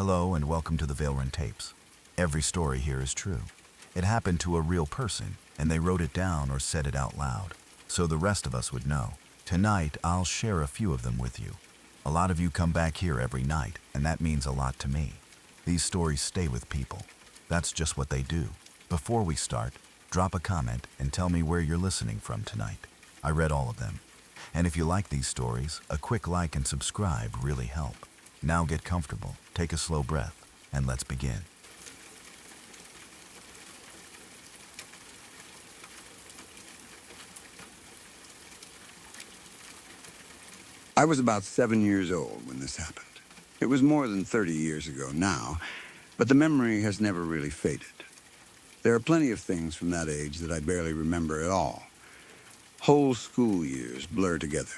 Hello and welcome to the Vailrun Tapes. Every story here is true. It happened to a real person, and they wrote it down or said it out loud, so the rest of us would know. Tonight, I'll share a few of them with you. A lot of you come back here every night, and that means a lot to me. These stories stay with people. That's just what they do. Before we start, drop a comment and tell me where you're listening from tonight. I read all of them. And if you like these stories, a quick like and subscribe really help. Now get comfortable, take a slow breath, and let's begin. I was about 7 years old when this happened. It was more than 30 years ago now, but the memory has never really faded. There are plenty of things from that age that I barely remember at all. Whole school years blur together.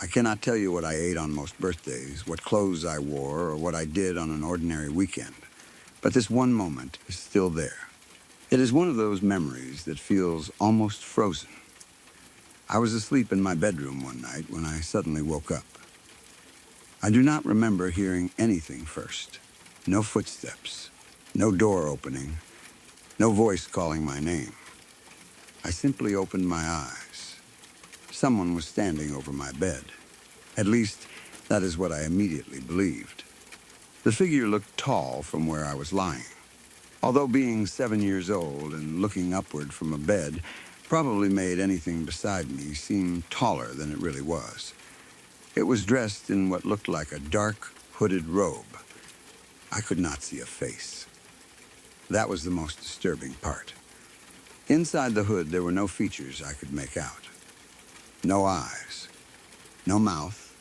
I cannot tell you what I ate on most birthdays, what clothes I wore, or what I did on an ordinary weekend. But this one moment is still there. It is one of those memories that feels almost frozen. I was asleep in my bedroom one night when I suddenly woke up. I do not remember hearing anything first. No footsteps, no door opening, no voice calling my name. I simply opened my eyes. Someone was standing over my bed. At least, that is what I immediately believed. The figure looked tall from where I was lying. Although being 7 years old and looking upward from a bed probably made anything beside me seem taller than it really was. It was dressed in what looked like a dark, hooded robe. I could not see a face. That was the most disturbing part. Inside the hood, there were no features I could make out. No eyes, no mouth,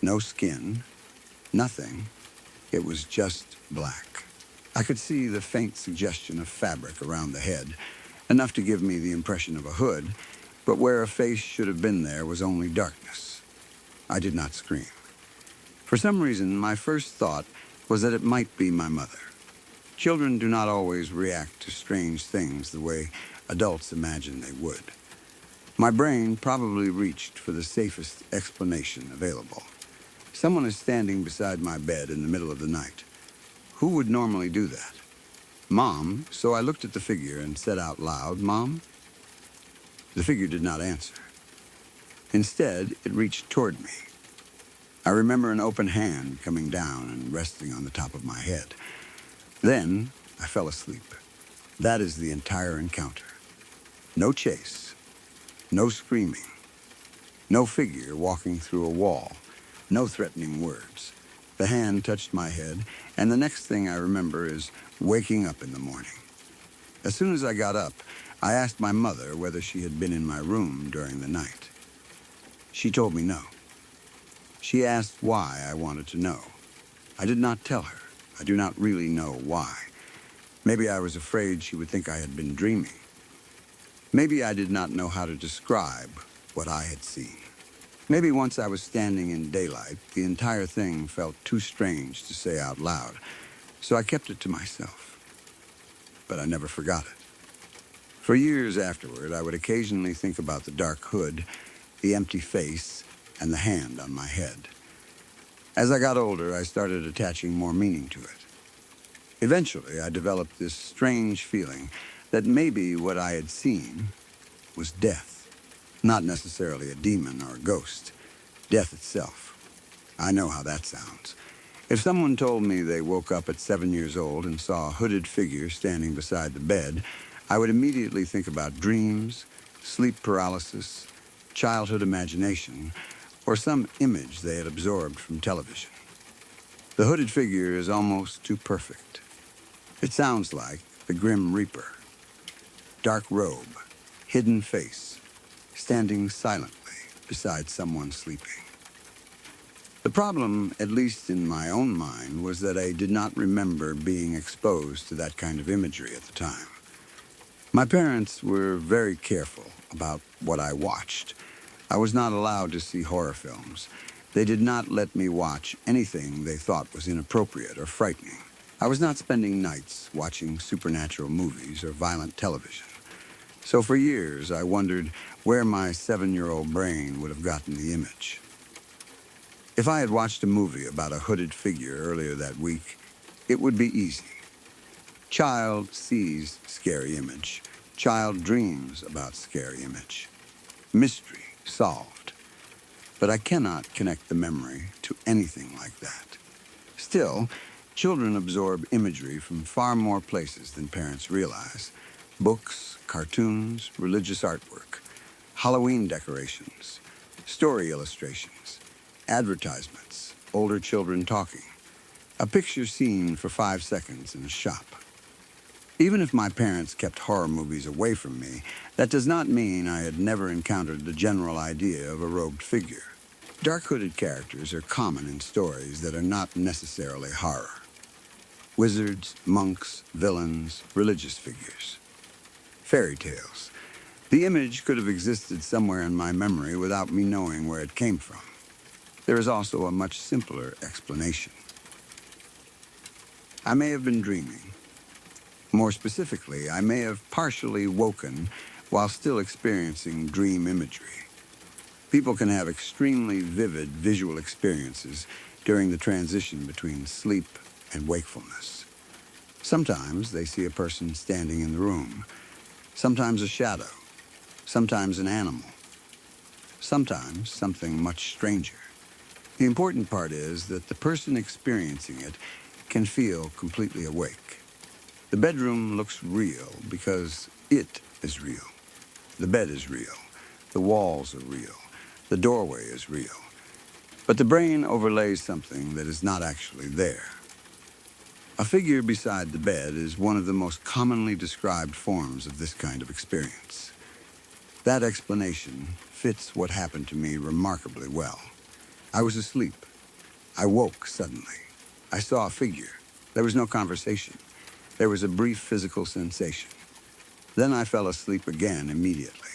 no skin, nothing. It was just black. I could see the faint suggestion of fabric around the head, enough to give me the impression of a hood, but where a face should have been there was only darkness. I did not scream. For some reason, my first thought was that it might be my mother. Children do not always react to strange things the way adults imagine they would. My brain probably reached for the safest explanation available. Someone is standing beside my bed in the middle of the night. Who would normally do that? Mom, so I looked at the figure and said out loud, "Mom?" The figure did not answer. Instead, it reached toward me. I remember an open hand coming down and resting on the top of my head. Then, I fell asleep. That is the entire encounter. No chase. No screaming. No figure walking through a wall. No threatening words. The hand touched my head, and the next thing I remember is waking up in the morning. As soon as I got up, I asked my mother whether she had been in my room during the night. She told me no. She asked why I wanted to know. I did not tell her. I do not really know why. Maybe I was afraid she would think I had been dreaming. Maybe I did not know how to describe what I had seen. Maybe once I was standing in daylight, the entire thing felt too strange to say out loud, so I kept it to myself. But I never forgot it. For years afterward, I would occasionally think about the dark hood, the empty face, and the hand on my head. As I got older, I started attaching more meaning to it. Eventually, I developed this strange feeling that maybe what I had seen was death. Not necessarily a demon or a ghost. Death itself. I know how that sounds. If someone told me they woke up at 7 years old and saw a hooded figure standing beside the bed, I would immediately think about dreams, sleep paralysis, childhood imagination, or some image they had absorbed from television. The hooded figure is almost too perfect. It sounds like the Grim Reaper. Dark robe, hidden face, standing silently beside someone sleeping. The problem, at least in my own mind, was that I did not remember being exposed to that kind of imagery at the time. My parents were very careful about what I watched. I was not allowed to see horror films. They did not let me watch anything they thought was inappropriate or frightening. I was not spending nights watching supernatural movies or violent television. So for years, I wondered where my 7-year-old brain would have gotten the image. If I had watched a movie about a hooded figure earlier that week, it would be easy. Child sees scary image. Child dreams about scary image. Mystery solved. But I cannot connect the memory to anything like that. Still, children absorb imagery from far more places than parents realize. Books, cartoons, religious artwork, Halloween decorations, story illustrations, advertisements, older children talking, a picture seen for 5 seconds in a shop. Even if my parents kept horror movies away from me, that does not mean I had never encountered the general idea of a robed figure. Dark-hooded characters are common in stories that are not necessarily horror. Wizards, monks, villains, religious figures. Fairy tales. The image could have existed somewhere in my memory without me knowing where it came from. There is also a much simpler explanation. I may have been dreaming. More specifically, I may have partially woken while still experiencing dream imagery. People can have extremely vivid visual experiences during the transition between sleep and wakefulness. Sometimes they see a person standing in the room, sometimes a shadow, sometimes an animal, sometimes something much stranger. The important part is that the person experiencing it can feel completely awake. The bedroom looks real because it is real. The bed is real. The walls are real. The doorway is real. But the brain overlays something that is not actually there. A figure beside the bed is one of the most commonly described forms of this kind of experience. That explanation fits what happened to me remarkably well. I was asleep. I woke suddenly. I saw a figure. There was no conversation. There was a brief physical sensation. Then I fell asleep again immediately.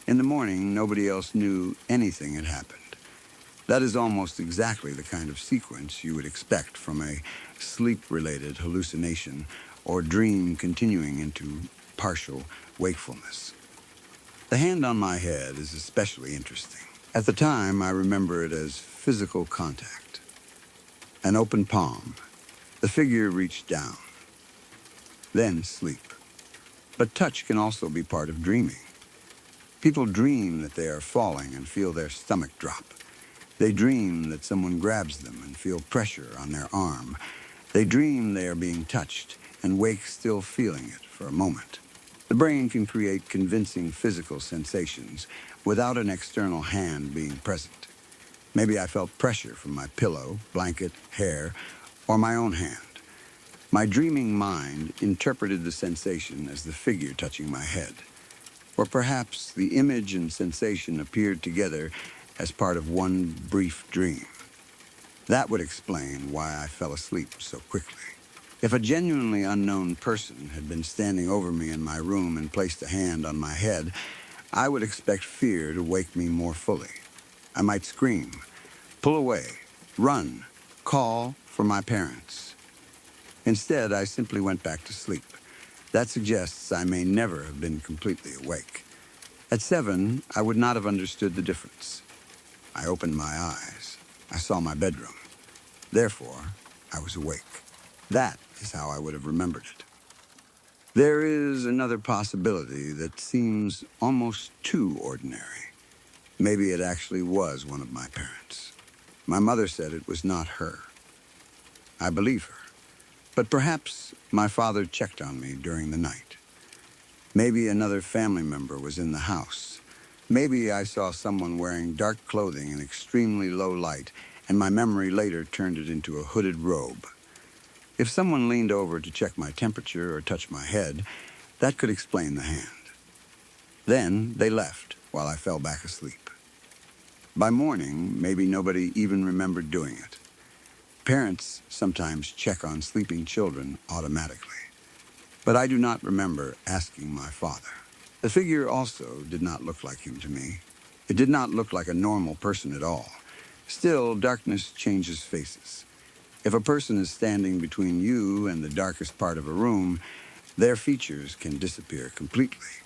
In the morning, nobody else knew anything had happened. That is almost exactly the kind of sequence you would expect from a sleep-related hallucination or dream continuing into partial wakefulness. The hand on my head is especially interesting. At the time, I remember it as physical contact. An open palm. The figure reached down. Then sleep. But touch can also be part of dreaming. People dream that they are falling and feel their stomach drop. They dream that someone grabs them and feel pressure on their arm. They dream they are being touched and wake still feeling it for a moment. The brain can create convincing physical sensations without an external hand being present. Maybe I felt pressure from my pillow, blanket, hair, or my own hand. My dreaming mind interpreted the sensation as the figure touching my head. Or perhaps the image and sensation appeared together as part of one brief dream. That would explain why I fell asleep so quickly. If a genuinely unknown person had been standing over me in my room and placed a hand on my head, I would expect fear to wake me more fully. I might scream, pull away, run, call for my parents. Instead, I simply went back to sleep. That suggests I may never have been completely awake. At 7, I would not have understood the difference. I opened my eyes. I saw my bedroom. Therefore, I was awake. That is how I would have remembered it. There is another possibility that seems almost too ordinary. Maybe it actually was one of my parents. My mother said it was not her. I believe her. But perhaps my father checked on me during the night. Maybe another family member was in the house. Maybe I saw someone wearing dark clothing in extremely low light, and my memory later turned it into a hooded robe. If someone leaned over to check my temperature or touch my head, that could explain the hand. Then they left while I fell back asleep. By morning, maybe nobody even remembered doing it. Parents sometimes check on sleeping children automatically. But I do not remember asking my father. The figure also did not look like him to me. It did not look like a normal person at all. Still, darkness changes faces. If a person is standing between you and the darkest part of a room, their features can disappear completely.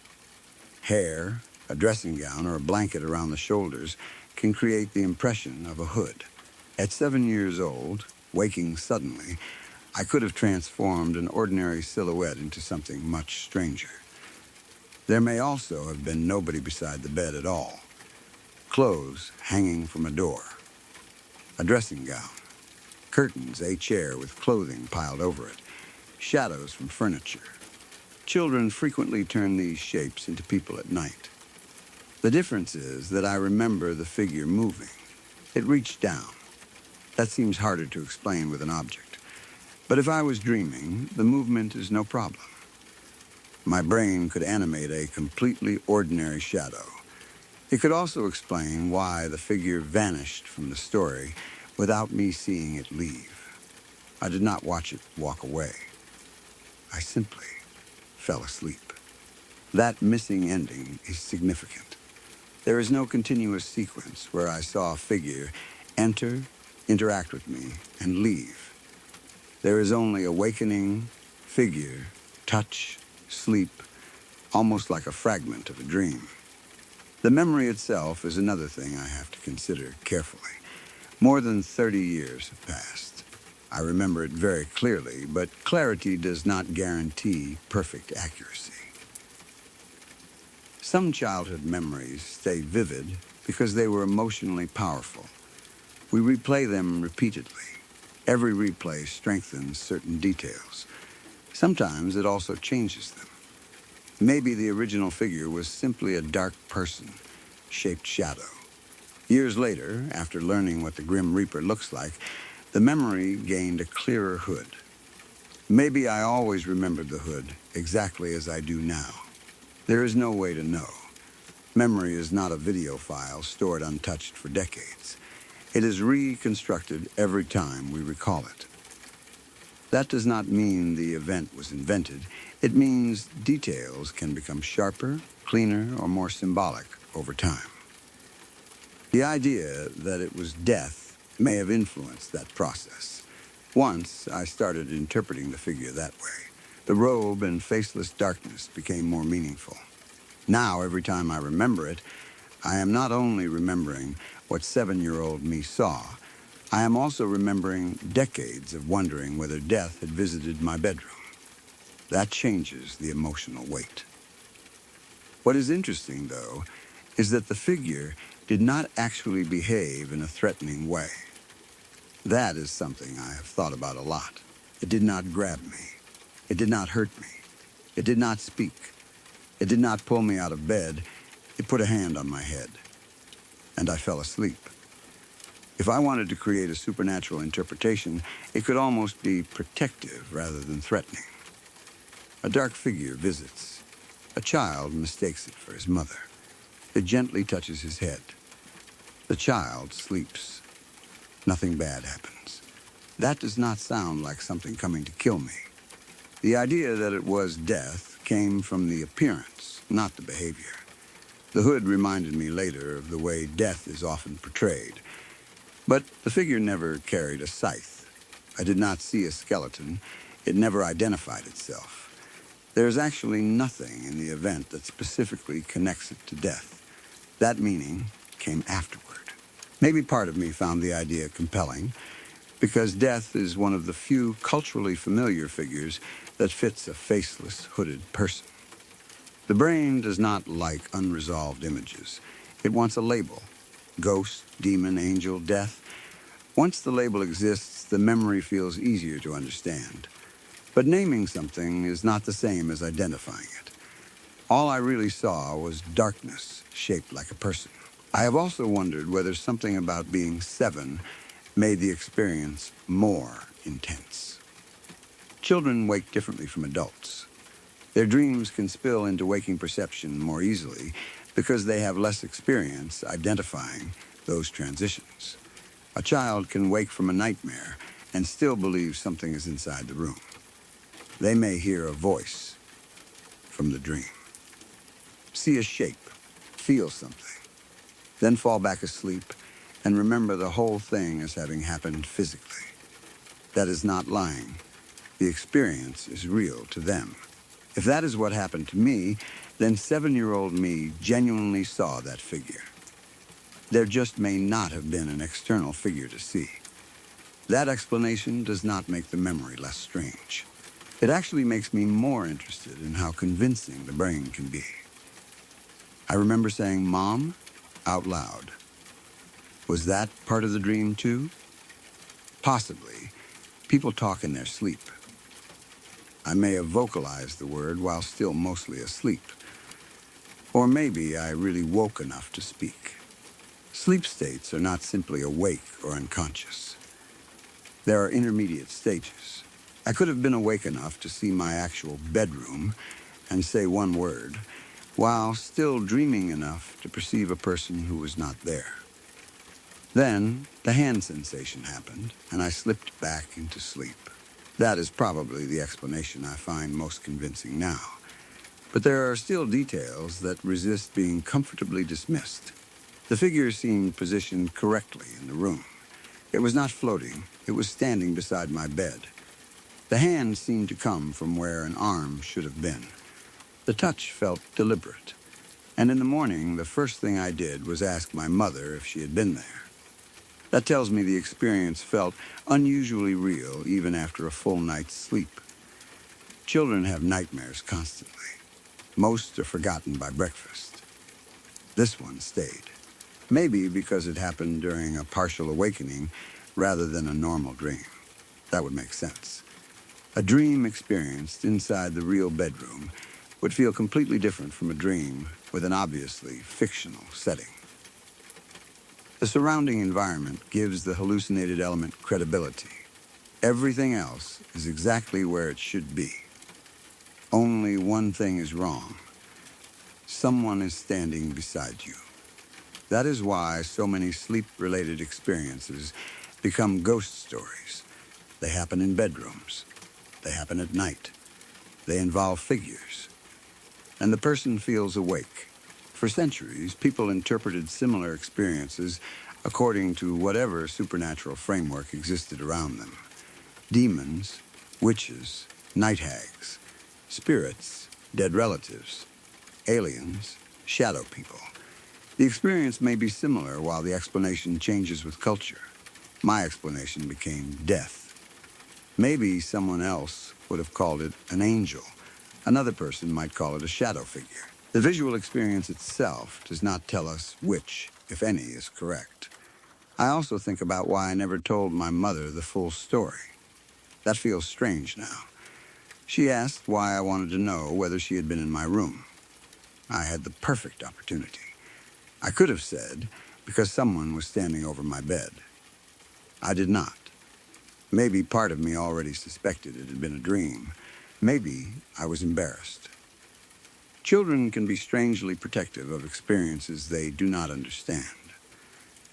Hair, a dressing gown, or a blanket around the shoulders can create the impression of a hood. At 7 years old, waking suddenly, I could have transformed an ordinary silhouette into something much stranger. There may also have been nobody beside the bed at all. Clothes hanging from a door, a dressing gown, curtains, a chair with clothing piled over it, shadows from furniture. Children frequently turn these shapes into people at night. The difference is that I remember the figure moving. It reached down. That seems harder to explain with an object. But if I was dreaming, the movement is no problem. My brain could animate a completely ordinary shadow. It could also explain why the figure vanished from the story without me seeing it leave. I did not watch it walk away. I simply fell asleep. That missing ending is significant. There is no continuous sequence where I saw a figure enter, interact with me, and leave. There is only awakening, figure, touch, sleep, almost like a fragment of a dream. The memory itself is another thing I have to consider carefully. More than 30 years have passed. I remember it very clearly, but clarity does not guarantee perfect accuracy. Some childhood memories stay vivid because they were emotionally powerful. We replay them repeatedly. Every replay strengthens certain details. Sometimes it also changes them. Maybe the original figure was simply a dark person, shaped shadow. Years later, after learning what the Grim Reaper looks like, the memory gained a clearer hood. Maybe I always remembered the hood exactly as I do now. There is no way to know. Memory is not a video file stored untouched for decades. It is reconstructed every time we recall it. That does not mean the event was invented. It means details can become sharper, cleaner, or more symbolic over time. The idea that it was death may have influenced that process. Once, I started interpreting the figure that way. The robe and faceless darkness became more meaningful. Now, every time I remember it, I am not only remembering what 7-year-old me saw, I am also remembering decades of wondering whether death had visited my bedroom. That changes the emotional weight. What is interesting, though, is that the figure did not actually behave in a threatening way. That is something I have thought about a lot. It did not grab me. It did not hurt me. It did not speak. It did not pull me out of bed. It put a hand on my head. And I fell asleep. If I wanted to create a supernatural interpretation, it could almost be protective rather than threatening. A dark figure visits. A child mistakes it for his mother. It gently touches his head. The child sleeps. Nothing bad happens. That does not sound like something coming to kill me. The idea that it was death came from the appearance, not the behavior. The hood reminded me later of the way death is often portrayed. But the figure never carried a scythe. I did not see a skeleton. It never identified itself. There's actually nothing in the event that specifically connects it to death. That meaning came afterward. Maybe part of me found the idea compelling, because death is one of the few culturally familiar figures that fits a faceless, hooded person. The brain does not like unresolved images. It wants a label. Ghost, demon, angel, death. Once the label exists, the memory feels easier to understand. But naming something is not the same as identifying it. All I really saw was darkness shaped like a person. I have also wondered whether something about being 7 made the experience more intense. Children wake differently from adults. Their dreams can spill into waking perception more easily because they have less experience identifying those transitions. A child can wake from a nightmare and still believe something is inside the room. They may hear a voice from the dream, see a shape, feel something, then fall back asleep and remember the whole thing as having happened physically. That is not lying. The experience is real to them. If that is what happened to me, then 7-year-old me genuinely saw that figure. There just may not have been an external figure to see. That explanation does not make the memory less strange. It actually makes me more interested in how convincing the brain can be. I remember saying, "Mom," out loud. Was that part of the dream too? Possibly. People talk in their sleep. I may have vocalized the word while still mostly asleep. Or maybe I really woke enough to speak. Sleep states are not simply awake or unconscious. There are intermediate stages. I could have been awake enough to see my actual bedroom and say one word, while still dreaming enough to perceive a person who was not there. Then the hand sensation happened, and I slipped back into sleep. That is probably the explanation I find most convincing now. But there are still details that resist being comfortably dismissed. The figure seemed positioned correctly in the room. It was not floating. It was standing beside my bed. The hand seemed to come from where an arm should have been. The touch felt deliberate. And in the morning, the first thing I did was ask my mother if she had been there. That tells me the experience felt unusually real even after a full night's sleep. Children have nightmares constantly. Most are forgotten by breakfast. This one stayed. Maybe because it happened during a partial awakening rather than a normal dream. That would make sense. A dream experienced inside the real bedroom would feel completely different from a dream with an obviously fictional setting. The surrounding environment gives the hallucinated element credibility. Everything else is exactly where it should be. Only one thing is wrong. Someone is standing beside you. That is why so many sleep-related experiences become ghost stories. They happen in bedrooms. They happen at night. They involve figures. And the person feels awake. For centuries, people interpreted similar experiences according to whatever supernatural framework existed around them. Demons, witches, night hags, spirits, dead relatives, aliens, shadow people. The experience may be similar while the explanation changes with culture. My explanation became death. Maybe someone else would have called it an angel. Another person might call it a shadow figure. The visual experience itself does not tell us which, if any, is correct. I also think about why I never told my mother the full story. That feels strange now. She asked why I wanted to know whether she had been in my room. I had the perfect opportunity. I could have said, because someone was standing over my bed. I did not. Maybe part of me already suspected it had been a dream. Maybe I was embarrassed. Children can be strangely protective of experiences they do not understand.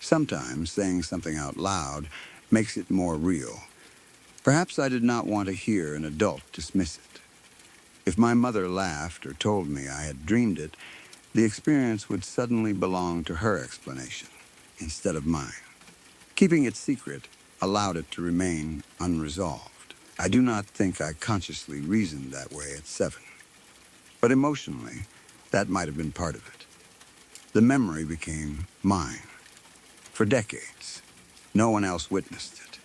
Sometimes saying something out loud makes it more real. Perhaps I did not want to hear an adult dismiss it. If my mother laughed or told me I had dreamed it, the experience would suddenly belong to her explanation instead of mine. Keeping it secret allowed it to remain unresolved. I do not think I consciously reasoned that way at 7. But emotionally, that might have been part of it. The memory became mine. For decades, no one else witnessed it.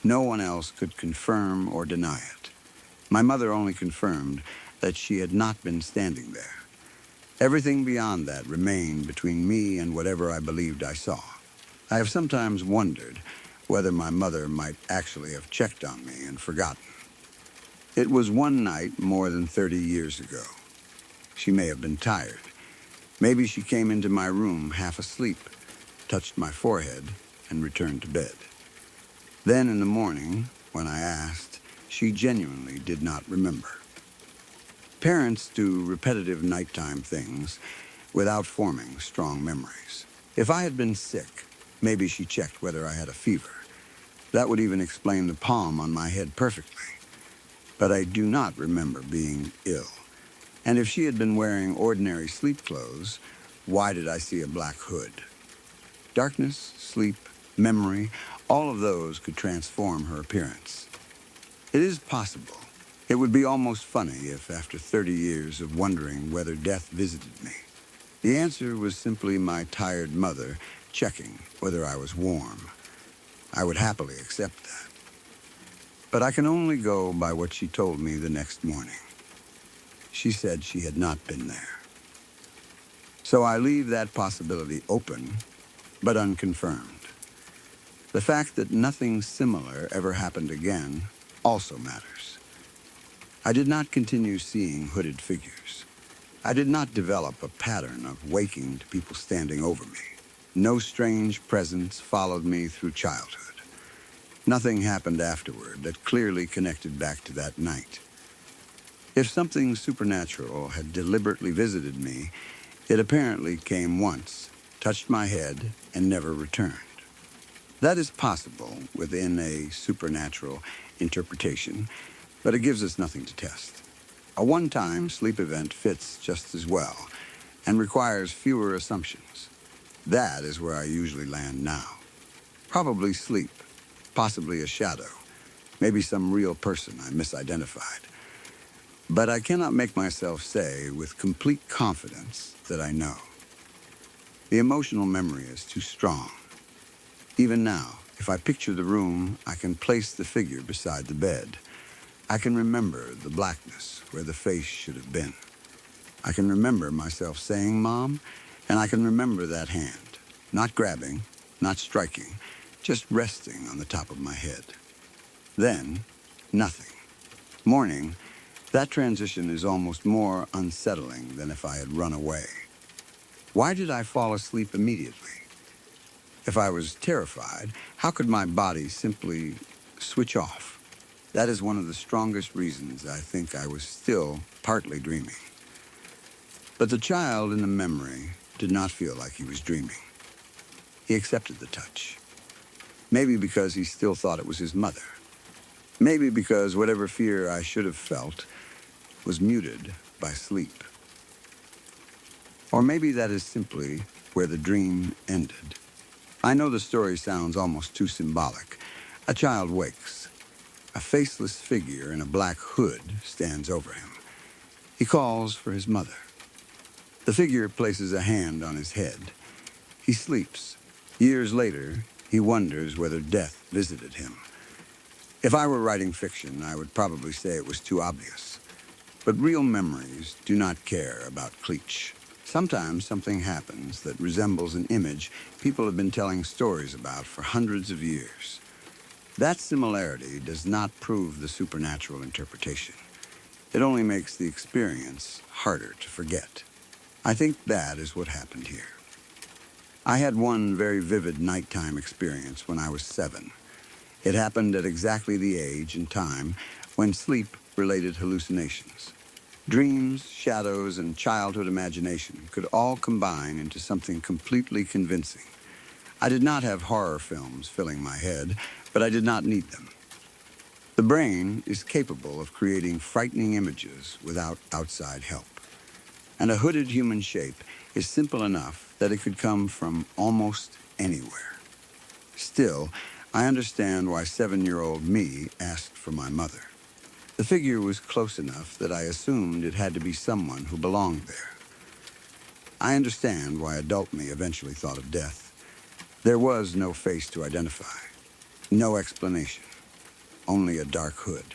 No one else could confirm or deny it. My mother only confirmed that she had not been standing there. Everything beyond that remained between me and whatever I believed I saw. I have sometimes wondered whether my mother might actually have checked on me and forgotten. It was one night more than 30 years ago. She may have been tired. Maybe she came into my room half asleep, touched my forehead, and returned to bed. Then in the morning, when I asked, she genuinely did not remember. Parents do repetitive nighttime things without forming strong memories. If I had been sick, maybe she checked whether I had a fever. That would even explain the palm on my head perfectly. But I do not remember being ill. And if she had been wearing ordinary sleep clothes, why did I see a black hood? Darkness, sleep, memory, all of those could transform her appearance. It is possible. It would be almost funny if, after 30 years of wondering whether death visited me, the answer was simply my tired mother checking whether I was warm. I would happily accept that. But I can only go by what she told me the next morning. She said she had not been there. So I leave that possibility open, but unconfirmed. The fact that nothing similar ever happened again also matters. I did not continue seeing hooded figures. I did not develop a pattern of waking to people standing over me. No strange presence followed me through childhood. Nothing happened afterward that clearly connected back to that night. If something supernatural had deliberately visited me, it apparently came once, touched my head, and never returned. That is possible within a supernatural interpretation, but it gives us nothing to test. A one-time sleep event fits just as well and requires fewer assumptions. That is where I usually land now. Probably sleep, possibly a shadow, maybe some real person I misidentified. But I cannot make myself say with complete confidence that I know. The emotional memory is too strong. Even now, if I picture the room, I can place the figure beside the bed. I can remember the blackness where the face should have been. I can remember myself saying, "Mom," and I can remember that hand, not grabbing, not striking, just resting on the top of my head. Then, nothing. Morning, that transition is almost more unsettling than if I had run away. Why did I fall asleep immediately? If I was terrified, how could my body simply switch off? That is one of the strongest reasons I think I was still partly dreaming. But the child in the memory did not feel like he was dreaming. He accepted the touch. Maybe because he still thought it was his mother. Maybe because whatever fear I should have felt was muted by sleep. Or maybe that is simply where the dream ended. I know the story sounds almost too symbolic. A child wakes. A faceless figure in a black hood stands over him. He calls for his mother. The figure places a hand on his head. He sleeps. Years later, he wonders whether death visited him. If I were writing fiction, I would probably say it was too obvious. But real memories do not care about cliche. Sometimes something happens that resembles an image people have been telling stories about for hundreds of years. That similarity does not prove the supernatural interpretation. It only makes the experience harder to forget. I think that is what happened here. I had one very vivid nighttime experience when I was 7. It happened at exactly the age and time when sleep-related hallucinations, dreams, shadows, and childhood imagination could all combine into something completely convincing. I did not have horror films filling my head, but I did not need them. The brain is capable of creating frightening images without outside help. And a hooded human shape is simple enough that it could come from almost anywhere. Still, I understand why 7-year-old me asked for my mother. The figure was close enough that I assumed it had to be someone who belonged there. I understand why adult me eventually thought of death. There was no face to identify, no explanation, only a dark hood.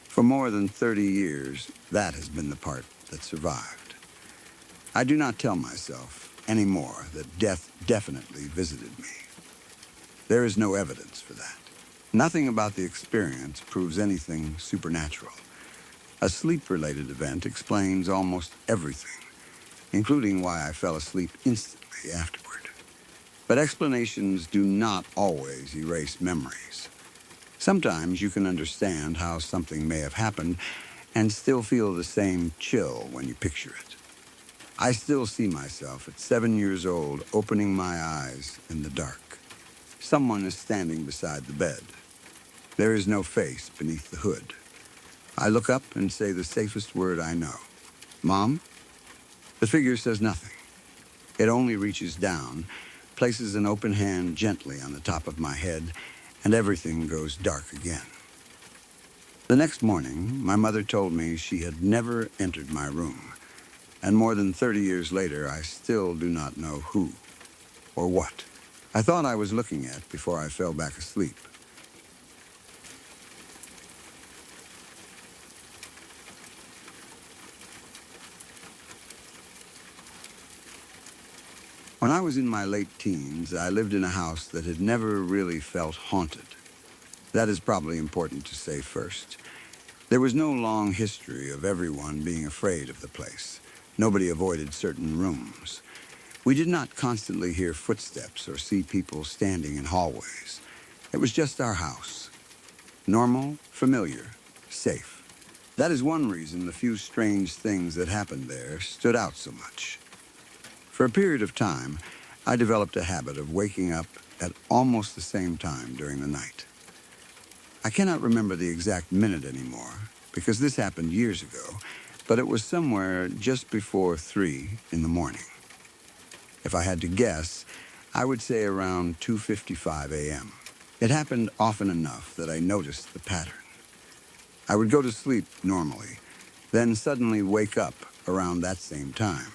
For more than 30 years, that has been the part that survived. I do not tell myself anymore that death definitely visited me. There is no evidence for that. Nothing about the experience proves anything supernatural. A sleep-related event explains almost everything, including why I fell asleep instantly afterward. But explanations do not always erase memories. Sometimes you can understand how something may have happened and still feel the same chill when you picture it. I still see myself at 7 years old opening my eyes in the dark. Someone is standing beside the bed. There is no face beneath the hood. I look up and say the safest word I know. "Mom?" The figure says nothing. It only reaches down, places an open hand gently on the top of my head, and everything goes dark again. The next morning, my mother told me she had never entered my room. And more than 30 years later, I still do not know who or what. I thought I was looking at before I fell back asleep. When I was in my late teens, I lived in a house that had never really felt haunted. That is probably important to say first. There was no long history of everyone being afraid of the place. Nobody avoided certain rooms. We did not constantly hear footsteps or see people standing in hallways. It was just our house. Normal, familiar, safe. That is one reason the few strange things that happened there stood out so much. For a period of time, I developed a habit of waking up at almost the same time during the night. I cannot remember the exact minute anymore, because this happened years ago, but it was somewhere just before 3 in the morning. If I had to guess, I would say around 2:55 a.m. It happened often enough that I noticed the pattern. I would go to sleep normally, then suddenly wake up around that same time.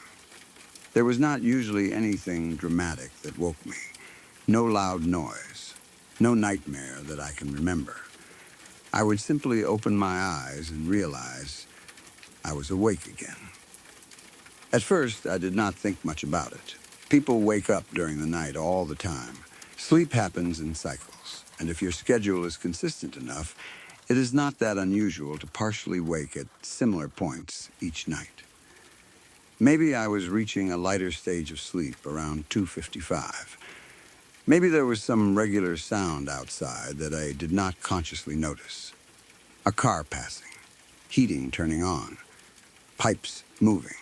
There was not usually anything dramatic that woke me. No loud noise. No nightmare that I can remember. I would simply open my eyes and realize I was awake again. At first, I did not think much about it. People wake up during the night all the time. Sleep happens in cycles, and if your schedule is consistent enough, it is not that unusual to partially wake at similar points each night. Maybe I was reaching a lighter stage of sleep around 2:55. Maybe there was some regular sound outside that I did not consciously notice. A car passing, heating turning on, pipes moving.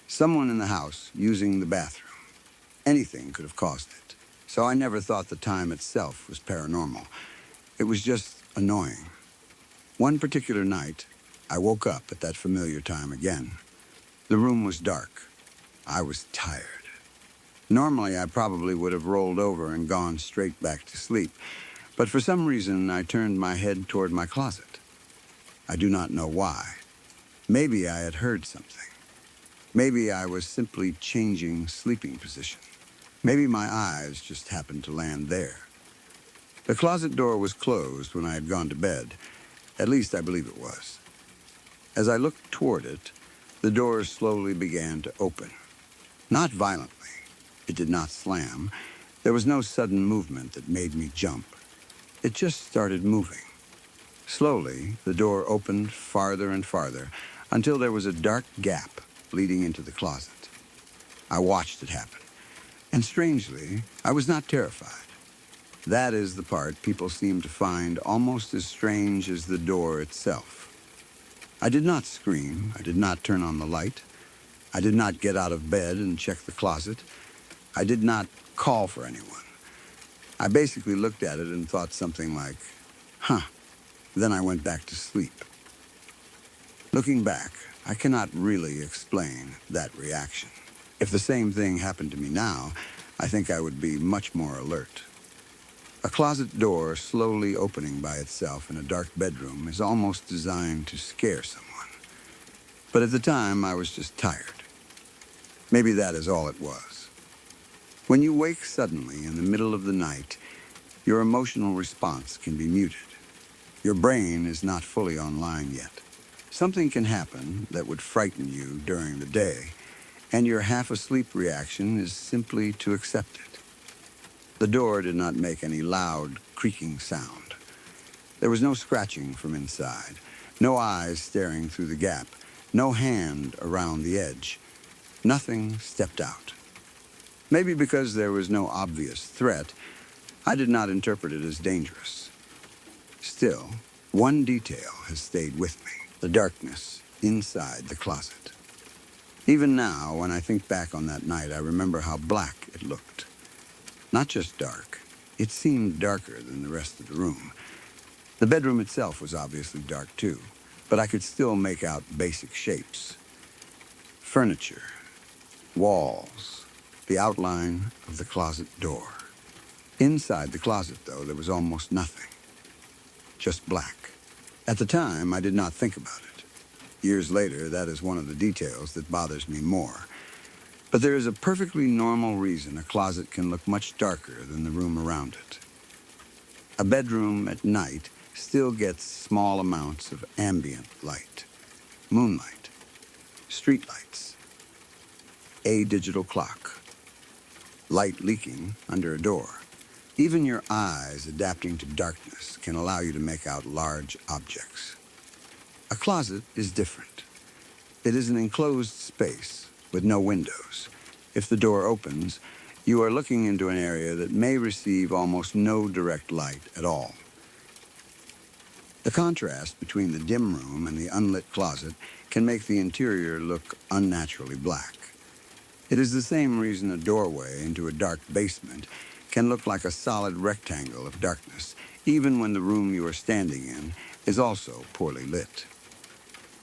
Someone in the house using the bathroom. Anything could have caused it. So I never thought the time itself was paranormal. It was just annoying. One particular night, I woke up at that familiar time again. The room was dark. I was tired. Normally, I probably would have rolled over and gone straight back to sleep, but for some reason, I turned my head toward my closet. I do not know why. Maybe I had heard something. Maybe I was simply changing sleeping position. Maybe my eyes just happened to land there. The closet door was closed when I had gone to bed. At least I believe it was. As I looked toward it, the door slowly began to open. Not violently. It did not slam. There was no sudden movement that made me jump. It just started moving. Slowly, the door opened farther and farther until there was a dark gap leading into the closet. I watched it happen. And strangely, I was not terrified. That is the part people seem to find almost as strange as the door itself. I did not scream. I did not turn on the light. I did not get out of bed and check the closet. I did not call for anyone. I basically looked at it and thought something like, huh. Then I went back to sleep. Looking back, I cannot really explain that reaction. If the same thing happened to me now, I think I would be much more alert. A closet door slowly opening by itself in a dark bedroom is almost designed to scare someone. But at the time, I was just tired. Maybe that is all it was. When you wake suddenly in the middle of the night, your emotional response can be muted. Your brain is not fully online yet. Something can happen that would frighten you during the day, and your half-asleep reaction is simply to accept it. The door did not make any loud, creaking sound. There was no scratching from inside, no eyes staring through the gap, no hand around the edge. Nothing stepped out. Maybe because there was no obvious threat, I did not interpret it as dangerous. Still, one detail has stayed with me, the darkness inside the closet. Even now, when I think back on that night, I remember how black it looked. Not just dark, it seemed darker than the rest of the room. The bedroom itself was obviously dark too, but I could still make out basic shapes. Furniture, walls, the outline of the closet door. Inside the closet, though, there was almost nothing. Just black. At the time, I did not think about it. Years later, that is one of the details that bothers me more. But there is a perfectly normal reason a closet can look much darker than the room around it. A bedroom at night still gets small amounts of ambient light, moonlight, streetlights, a digital clock, light leaking under a door. Even your eyes adapting to darkness can allow you to make out large objects. A closet is different. It is an enclosed space with no windows. If the door opens, you are looking into an area that may receive almost no direct light at all. The contrast between the dim room and the unlit closet can make the interior look unnaturally black. It is the same reason a doorway into a dark basement can look like a solid rectangle of darkness, even when the room you are standing in is also poorly lit.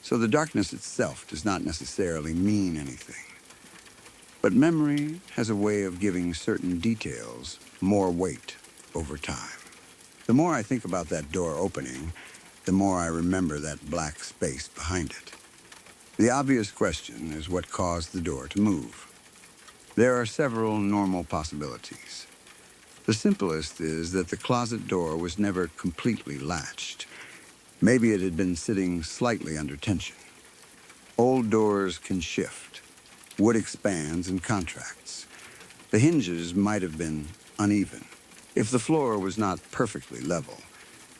So the darkness itself does not necessarily mean anything. But memory has a way of giving certain details more weight over time. The more I think about that door opening, the more I remember that black space behind it. The obvious question is what caused the door to move. There are several normal possibilities. The simplest is that the closet door was never completely latched. Maybe it had been sitting slightly under tension. Old doors can shift. Wood expands and contracts. The hinges might have been uneven. If the floor was not perfectly level,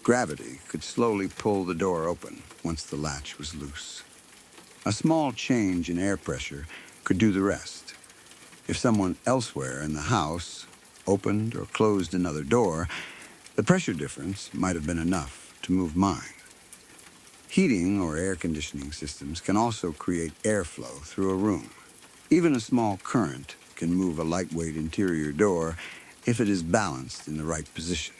gravity could slowly pull the door open once the latch was loose. A small change in air pressure could do the rest. If someone elsewhere in the house opened or closed another door, the pressure difference might have been enough to move mine. Heating or air conditioning systems can also create airflow through a room. Even a small current can move a lightweight interior door if it is balanced in the right position.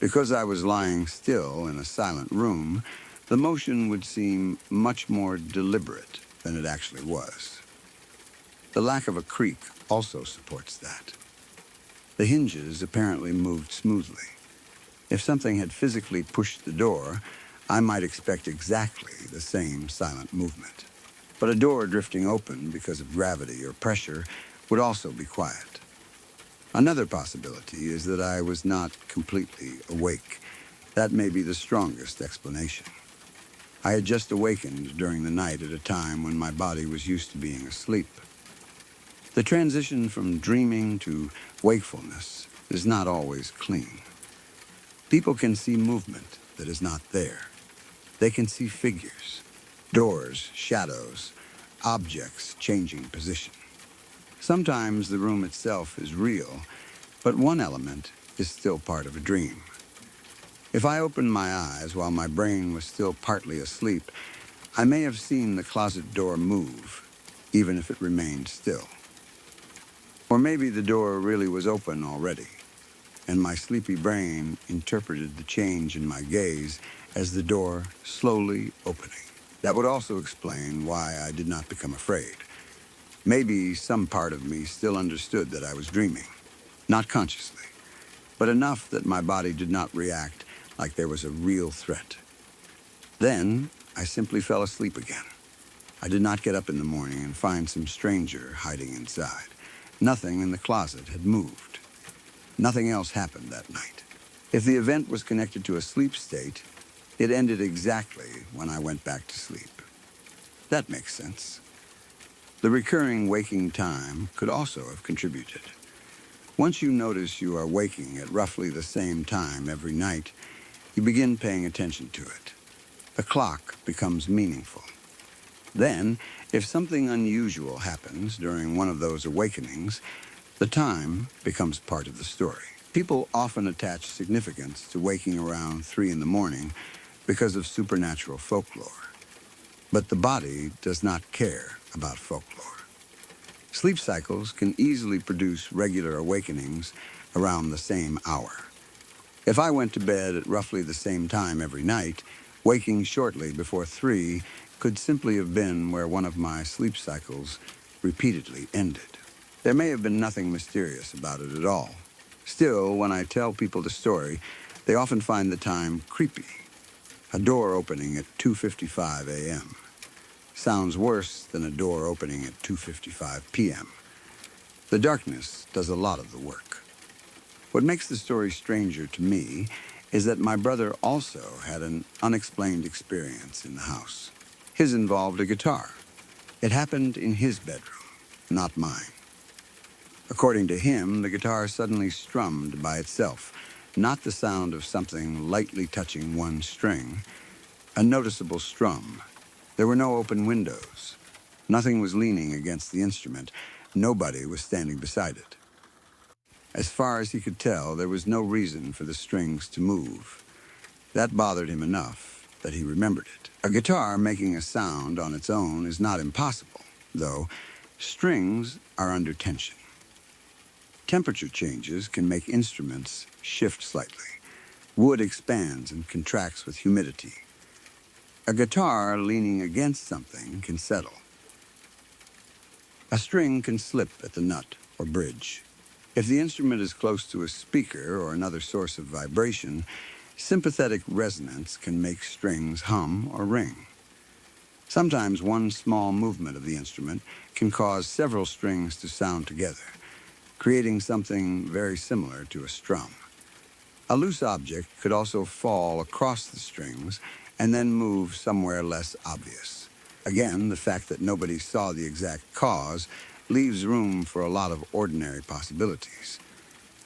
Because I was lying still in a silent room, the motion would seem much more deliberate than it actually was. The lack of a creak also supports that. The hinges apparently moved smoothly. If something had physically pushed the door, I might expect exactly the same silent movement. But a door drifting open because of gravity or pressure would also be quiet. Another possibility is that I was not completely awake. That may be the strongest explanation. I had just awakened during the night at a time when my body was used to being asleep. The transition from dreaming to wakefulness is not always clean. People can see movement that is not there. They can see figures, doors, shadows, objects changing position. Sometimes the room itself is real, but one element is still part of a dream. If I opened my eyes while my brain was still partly asleep, I may have seen the closet door move, even if it remained still. Or maybe the door really was open already, and my sleepy brain interpreted the change in my gaze as the door slowly opening. That would also explain why I did not become afraid. Maybe some part of me still understood that I was dreaming, not consciously, but enough that my body did not react like there was a real threat. Then I simply fell asleep again. I did not get up in the morning and find some stranger hiding inside. Nothing in the closet had moved. Nothing else happened that night. If the event was connected to a sleep state, it ended exactly when I went back to sleep. That makes sense. The recurring waking time could also have contributed. Once you notice you are waking at roughly the same time every night, you begin paying attention to it. The clock becomes meaningful. Then, if something unusual happens during one of those awakenings, the time becomes part of the story. People often attach significance to waking around 3 in the morning because of supernatural folklore. But the body does not care about folklore. Sleep cycles can easily produce regular awakenings around the same hour. If I went to bed at roughly the same time every night, waking shortly before 3 could simply have been where one of my sleep cycles repeatedly ended. There may have been nothing mysterious about it at all. Still, when I tell people the story, they often find the time creepy. A door opening at 2:55 a.m. sounds worse than a door opening at 2:55 p.m. The darkness does a lot of the work. What makes the story stranger to me is that my brother also had an unexplained experience in the house. His involved a guitar. It happened in his bedroom, not mine. According to him, the guitar suddenly strummed by itself, not the sound of something lightly touching one string, a noticeable strum. There were no open windows. Nothing was leaning against the instrument. Nobody was standing beside it. As far as he could tell, there was no reason for the strings to move. That bothered him enough that he remembered it. A guitar making a sound on its own is not impossible, though strings are under tension. Temperature changes can make instruments shift slightly. Wood expands and contracts with humidity. A guitar leaning against something can settle. A string can slip at the nut or bridge. If the instrument is close to a speaker or another source of vibration, sympathetic resonance can make strings hum or ring. Sometimes one small movement of the instrument can cause several strings to sound together, creating something very similar to a strum. A loose object could also fall across the strings and then move somewhere less obvious. Again, the fact that nobody saw the exact cause leaves room for a lot of ordinary possibilities.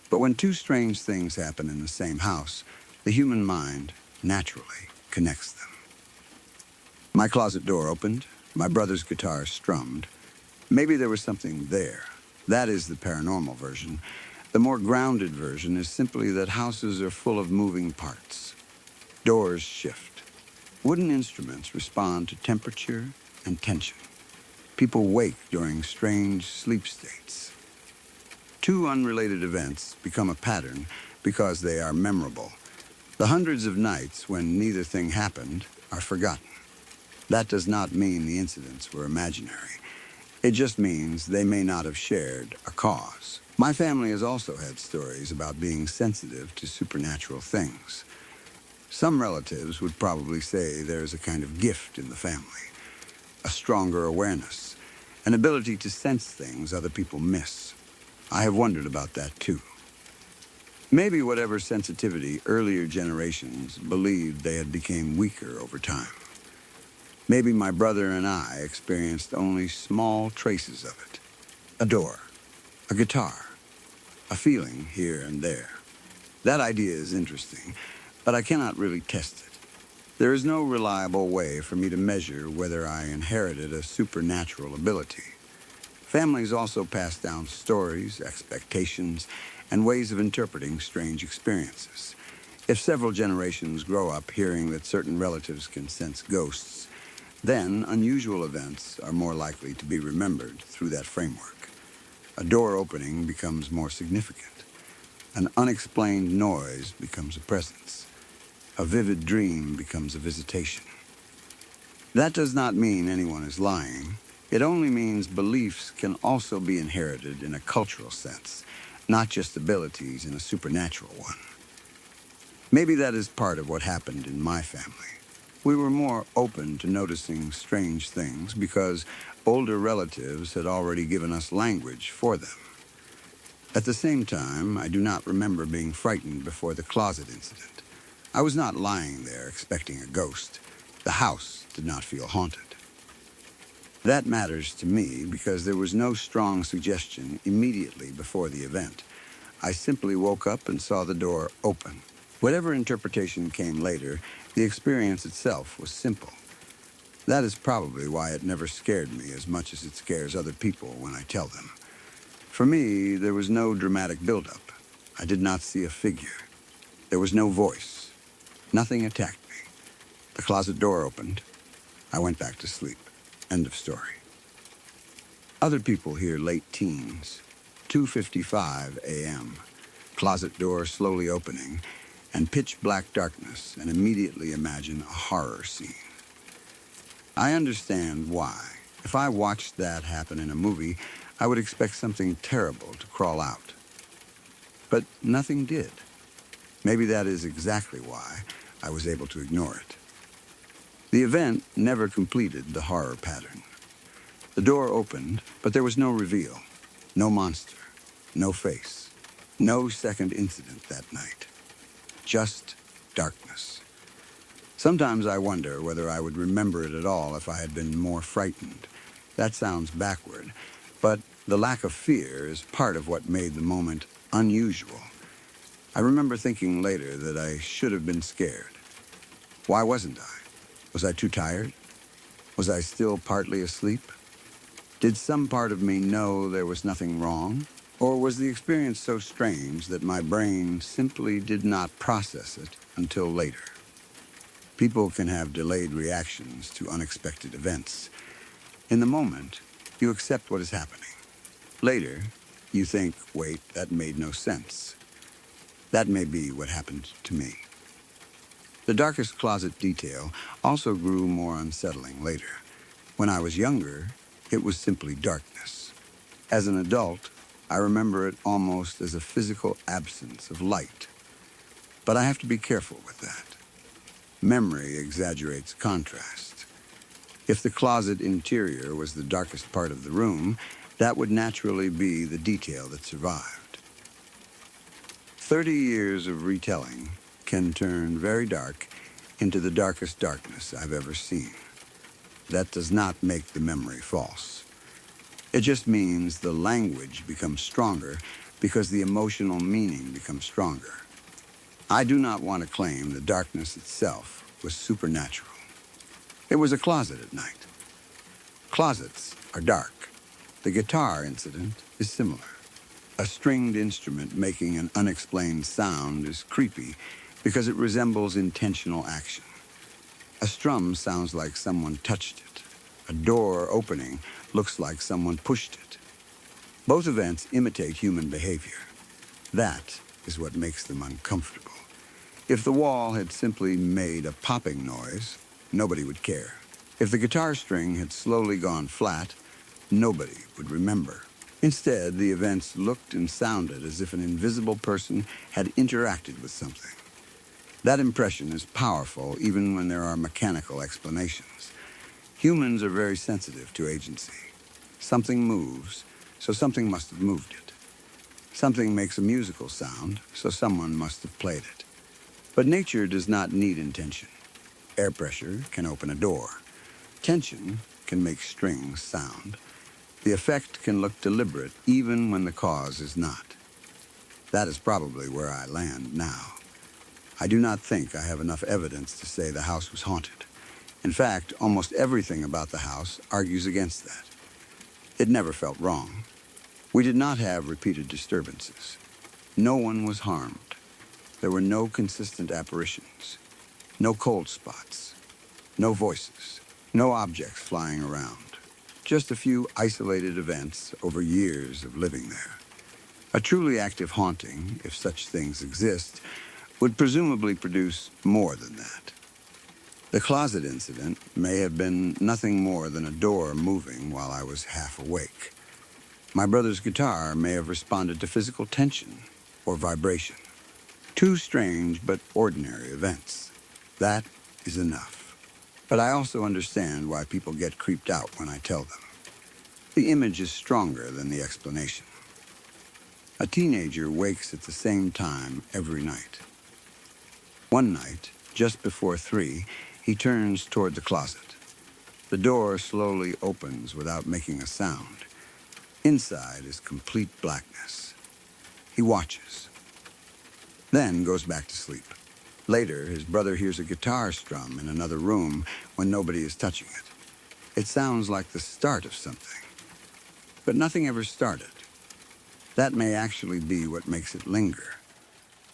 But when two strange things happen in the same house, the human mind naturally connects them. My closet door opened, my brother's guitar strummed. Maybe there was something there. That is the paranormal version. The more grounded version is simply that houses are full of moving parts. Doors shift. Wooden instruments respond to temperature and tension. People wake during strange sleep states. Two unrelated events become a pattern because they are memorable. The hundreds of nights when neither thing happened are forgotten. That does not mean the incidents were imaginary. It just means they may not have shared a cause. My family has also had stories about being sensitive to supernatural things. Some relatives would probably say there is a kind of gift in the family, a stronger awareness, an ability to sense things other people miss. I have wondered about that too. Maybe whatever sensitivity earlier generations believed they had become weaker over time. Maybe my brother and I experienced only small traces of it. A door, a guitar, a feeling here and there. That idea is interesting, but I cannot really test it. There is no reliable way for me to measure whether I inherited a supernatural ability. Families also pass down stories, expectations, and ways of interpreting strange experiences. If several generations grow up hearing that certain relatives can sense ghosts, then unusual events are more likely to be remembered through that framework. A door opening becomes more significant. An unexplained noise becomes a presence. A vivid dream becomes a visitation. That does not mean anyone is lying. It only means beliefs can also be inherited in a cultural sense, not just abilities in a supernatural one. Maybe that is part of what happened in my family. We were more open to noticing strange things because older relatives had already given us language for them. At the same time, I do not remember being frightened before the closet incident. I was not lying there expecting a ghost. The house did not feel haunted. That matters to me because there was no strong suggestion immediately before the event. I simply woke up and saw the door open. Whatever interpretation came later, the experience itself was simple. That is probably why it never scared me as much as it scares other people when I tell them. For me, there was no dramatic buildup. I did not see a figure. There was no voice. Nothing attacked me. The closet door opened. I went back to sleep. End of story. Other people hear late teens, 2:55 a.m., closet door slowly opening, and pitch black darkness, and immediately imagine a horror scene. I understand why. If I watched that happen in a movie, I would expect something terrible to crawl out. But nothing did. Maybe that is exactly why I was able to ignore it. The event never completed the horror pattern. The door opened, but there was no reveal. No monster, no face, no second incident that night. Just darkness. Sometimes I wonder whether I would remember it at all if I had been more frightened. That sounds backward, but the lack of fear is part of what made the moment unusual. I remember thinking later that I should have been scared. Why wasn't I? Was I too tired? Was I still partly asleep? Did some part of me know there was nothing wrong? Or was the experience so strange that my brain simply did not process it until later? People can have delayed reactions to unexpected events. In the moment, you accept what is happening. Later, you think, wait, that made no sense. That may be what happened to me. The darkest closet detail also grew more unsettling later. When I was younger, it was simply darkness. As an adult, I remember it almost as a physical absence of light. But I have to be careful with that. Memory exaggerates contrast. If the closet interior was the darkest part of the room, that would naturally be the detail that survived. 30 years of retelling can turn very dark into the darkest darkness I've ever seen. That does not make the memory false. It just means the language becomes stronger because the emotional meaning becomes stronger. I do not want to claim the darkness itself was supernatural. It was a closet at night. Closets are dark. The guitar incident is similar. A stringed instrument making an unexplained sound is creepy because it resembles intentional action. A strum sounds like someone touched it. A door opening looks like someone pushed it. Both events imitate human behavior. That is what makes them uncomfortable. If the wall had simply made a popping noise, nobody would care. If the guitar string had slowly gone flat, nobody would remember. Instead, the events looked and sounded as if an invisible person had interacted with something. That impression is powerful even when there are mechanical explanations. Humans are very sensitive to agency. Something moves, so something must have moved it. Something makes a musical sound, so someone must have played it. But nature does not need intention. Air pressure can open a door. Tension can make strings sound. The effect can look deliberate even when the cause is not. That is probably where I land now. I do not think I have enough evidence to say the house was haunted. In fact, almost everything about the house argues against that. It never felt wrong. We did not have repeated disturbances. No one was harmed. There were no consistent apparitions, no cold spots, no voices, no objects flying around. Just a few isolated events over years of living there. A truly active haunting, if such things exist, would presumably produce more than that. The closet incident may have been nothing more than a door moving while I was half awake. My brother's guitar may have responded to physical tension or vibration. Two strange but ordinary events. That is enough. But I also understand why people get creeped out when I tell them. The image is stronger than the explanation. A teenager wakes at the same time every night. One night, just before 3, he turns toward the closet. The door slowly opens without making a sound. Inside is complete blackness. He watches, then goes back to sleep. Later, his brother hears a guitar strum in another room when nobody is touching it. It sounds like the start of something. But nothing ever started. That may actually be what makes it linger.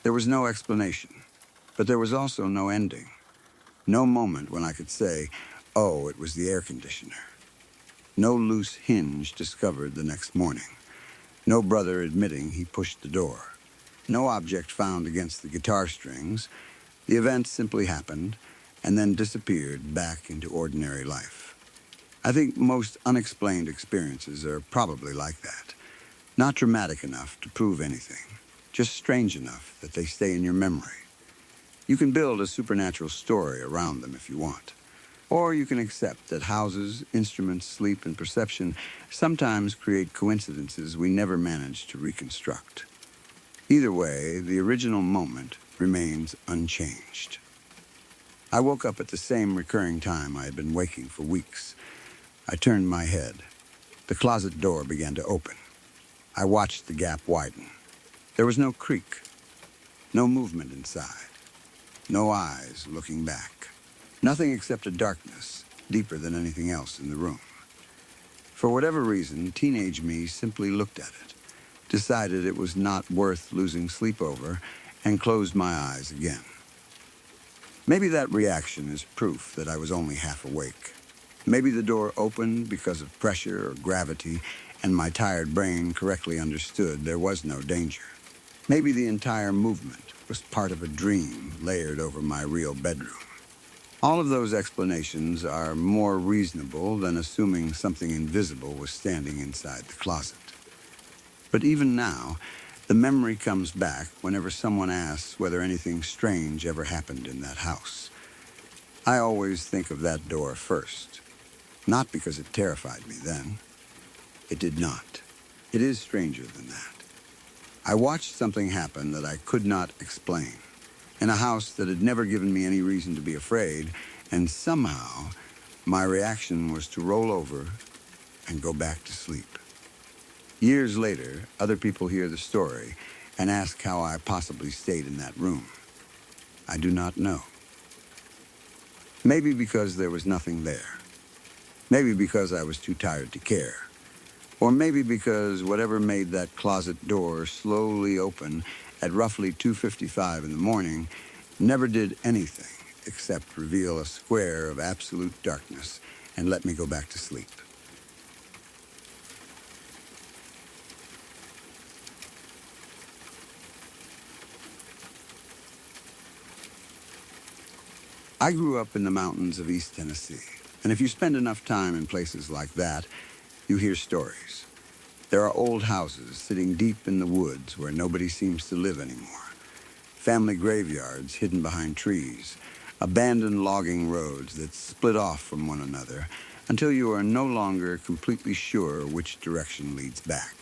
There was no explanation, but there was also no ending. No moment when I could say, oh, it was the air conditioner. No loose hinge discovered the next morning. No brother admitting he pushed the door. No object found against the guitar strings. The event simply happened and then disappeared back into ordinary life. I think most unexplained experiences are probably like that. Not dramatic enough to prove anything, just strange enough that they stay in your memory. You can build a supernatural story around them if you want. Or you can accept that houses, instruments, sleep, and perception sometimes create coincidences we never manage to reconstruct. Either way, the original moment remains unchanged. I woke up at the same recurring time I had been waking for weeks. I turned my head. The closet door began to open. I watched the gap widen. There was no creak, no movement inside, no eyes looking back. Nothing except a darkness, deeper than anything else in the room. For whatever reason, teenage me simply looked at it, decided it was not worth losing sleep over, and closed my eyes again. Maybe that reaction is proof that I was only half awake. Maybe the door opened because of pressure or gravity, and my tired brain correctly understood there was no danger. Maybe the entire movement was part of a dream layered over my real bedroom. All of those explanations are more reasonable than assuming something invisible was standing inside the closet. But even now, the memory comes back whenever someone asks whether anything strange ever happened in that house. I always think of that door first. Not because it terrified me then. It did not. It is stranger than that. I watched something happen that I could not explain, in a house that had never given me any reason to be afraid, and somehow my reaction was to roll over and go back to sleep. Years later, other people hear the story and ask how I possibly stayed in that room. I do not know. Maybe because there was nothing there. Maybe because I was too tired to care. Or maybe because whatever made that closet door slowly open at roughly 2:55 in the morning never did anything except reveal a square of absolute darkness and let me go back to sleep. I grew up in the mountains of East Tennessee, and if you spend enough time in places like that, you hear stories. There are old houses sitting deep in the woods where nobody seems to live anymore. Family graveyards hidden behind trees. Abandoned logging roads that split off from one another until you are no longer completely sure which direction leads back.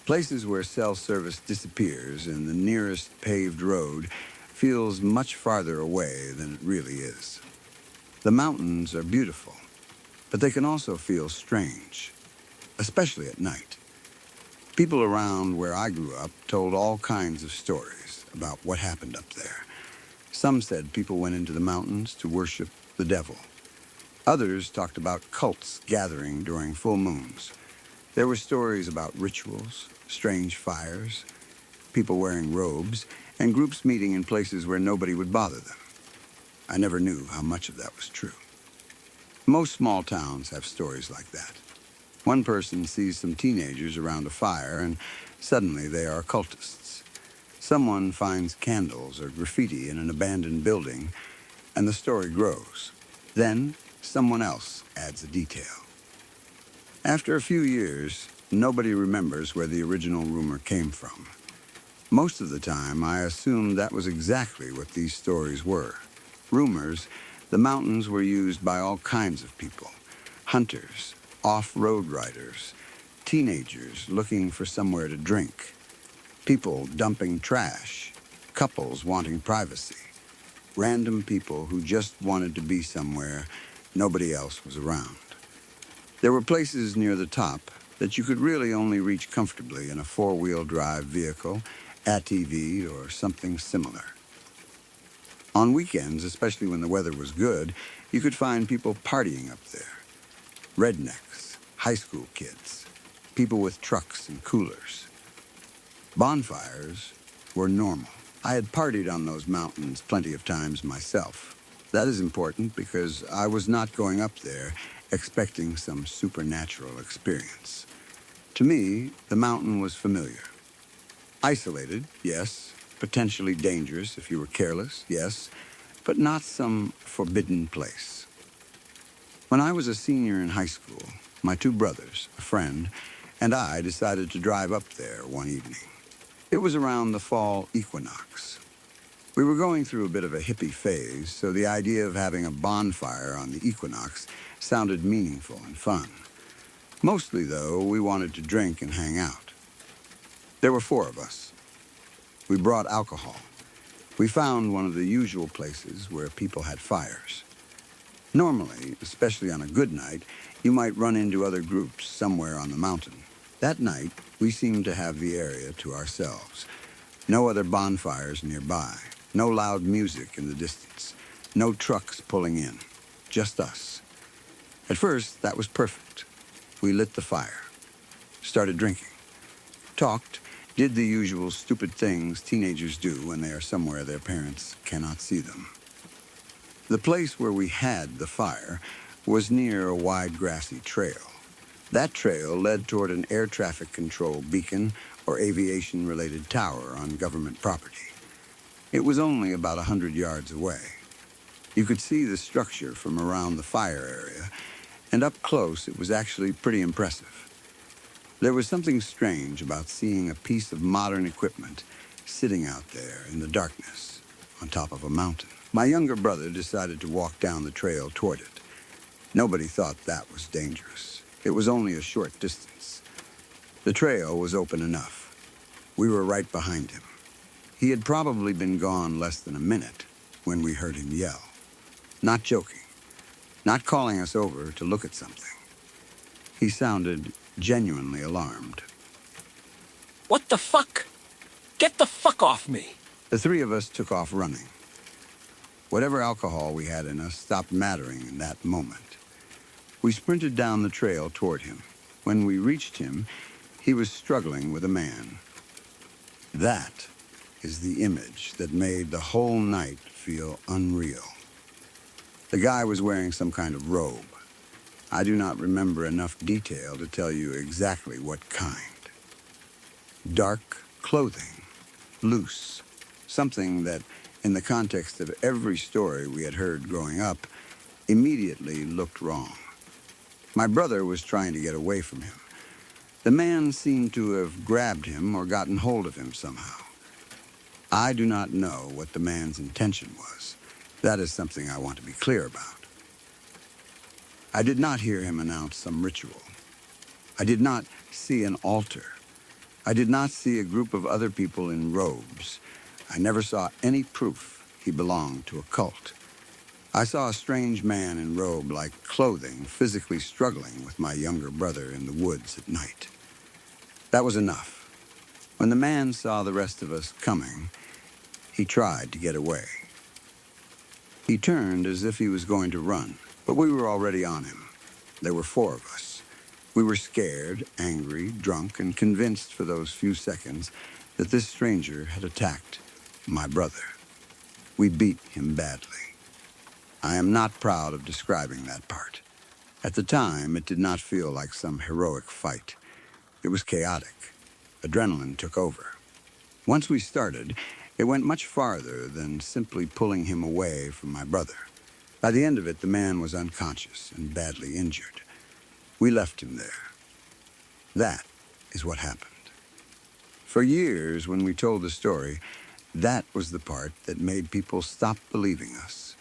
Places where cell service disappears and the nearest paved road feels much farther away than it really is. The mountains are beautiful, but they can also feel strange, especially at night. People around where I grew up told all kinds of stories about what happened up there. Some said people went into the mountains to worship the devil. Others talked about cults gathering during full moons. There were stories about rituals, strange fires, people wearing robes, and groups meeting in places where nobody would bother them. I never knew how much of that was true. Most small towns have stories like that. One person sees some teenagers around a fire, and suddenly they are cultists. Someone finds candles or graffiti in an abandoned building, and the story grows. Then, someone else adds a detail. After a few years, nobody remembers where the original rumor came from. Most of the time, I assumed that was exactly what these stories were. Rumors. The mountains were used by all kinds of people. Hunters, off-road riders, teenagers looking for somewhere to drink, people dumping trash, couples wanting privacy, random people who just wanted to be somewhere nobody else was around. There were places near the top that you could really only reach comfortably in a four-wheel drive vehicle, ATV, or something similar. On weekends, especially when the weather was good, you could find people partying up there. Rednecks, high school kids, people with trucks and coolers. Bonfires were normal. I had partied on those mountains plenty of times myself. That is important because I was not going up there expecting some supernatural experience. To me, the mountain was familiar. Isolated, yes. Potentially dangerous if you were careless, yes. But not some forbidden place. When I was a senior in high school, my two brothers, a friend, and I decided to drive up there one evening. It was around the fall equinox. We were going through a bit of a hippie phase, so the idea of having a bonfire on the equinox sounded meaningful and fun. Mostly, though, we wanted to drink and hang out. There were 4 of us. We brought alcohol. We found one of the usual places where people had fires. Normally, especially on a good night, you might run into other groups somewhere on the mountain. That night, we seemed to have the area to ourselves. No other bonfires nearby. No loud music in the distance. No trucks pulling in. Just us. At first, that was perfect. We lit the fire. Started drinking. Talked. Did the usual stupid things teenagers do when they are somewhere their parents cannot see them. The place where we had the fire was near a wide grassy trail. That trail led toward an air traffic control beacon or aviation-related tower on government property. It was only about 100 yards away. You could see the structure from around the fire area, and up close it was actually pretty impressive. There was something strange about seeing a piece of modern equipment sitting out there in the darkness on top of a mountain. My younger brother decided to walk down the trail toward it. Nobody thought that was dangerous. It was only a short distance. The trail was open enough. We were right behind him. He had probably been gone less than a minute when we heard him yell. Not joking. Not calling us over to look at something. He sounded genuinely alarmed. What the fuck? Get the fuck off me! The 3 of us took off running. Whatever alcohol we had in us stopped mattering in that moment. We sprinted down the trail toward him. When we reached him, he was struggling with a man. That is the image that made the whole night feel unreal. The guy was wearing some kind of robe. I do not remember enough detail to tell you exactly what kind. Dark clothing, loose, something that, in the context of every story we had heard growing up, immediately looked wrong. My brother was trying to get away from him. The man seemed to have grabbed him or gotten hold of him somehow. I do not know what the man's intention was. That is something I want to be clear about. I did not hear him announce some ritual. I did not see an altar. I did not see a group of other people in robes. I never saw any proof he belonged to a cult. I saw a strange man in robe-like clothing physically struggling with my younger brother in the woods at night. That was enough. When the man saw the rest of us coming, he tried to get away. He turned as if he was going to run, but we were already on him. There were 4 of us. We were scared, angry, drunk, and convinced for those few seconds that this stranger had attacked my brother. We beat him badly. I am not proud of describing that part. At the time, it did not feel like some heroic fight. It was chaotic. Adrenaline took over. Once we started, it went much farther than simply pulling him away from my brother. By the end of it, the man was unconscious and badly injured. We left him there. That is what happened. For years, when we told the story, that was the part that made people stop believing us.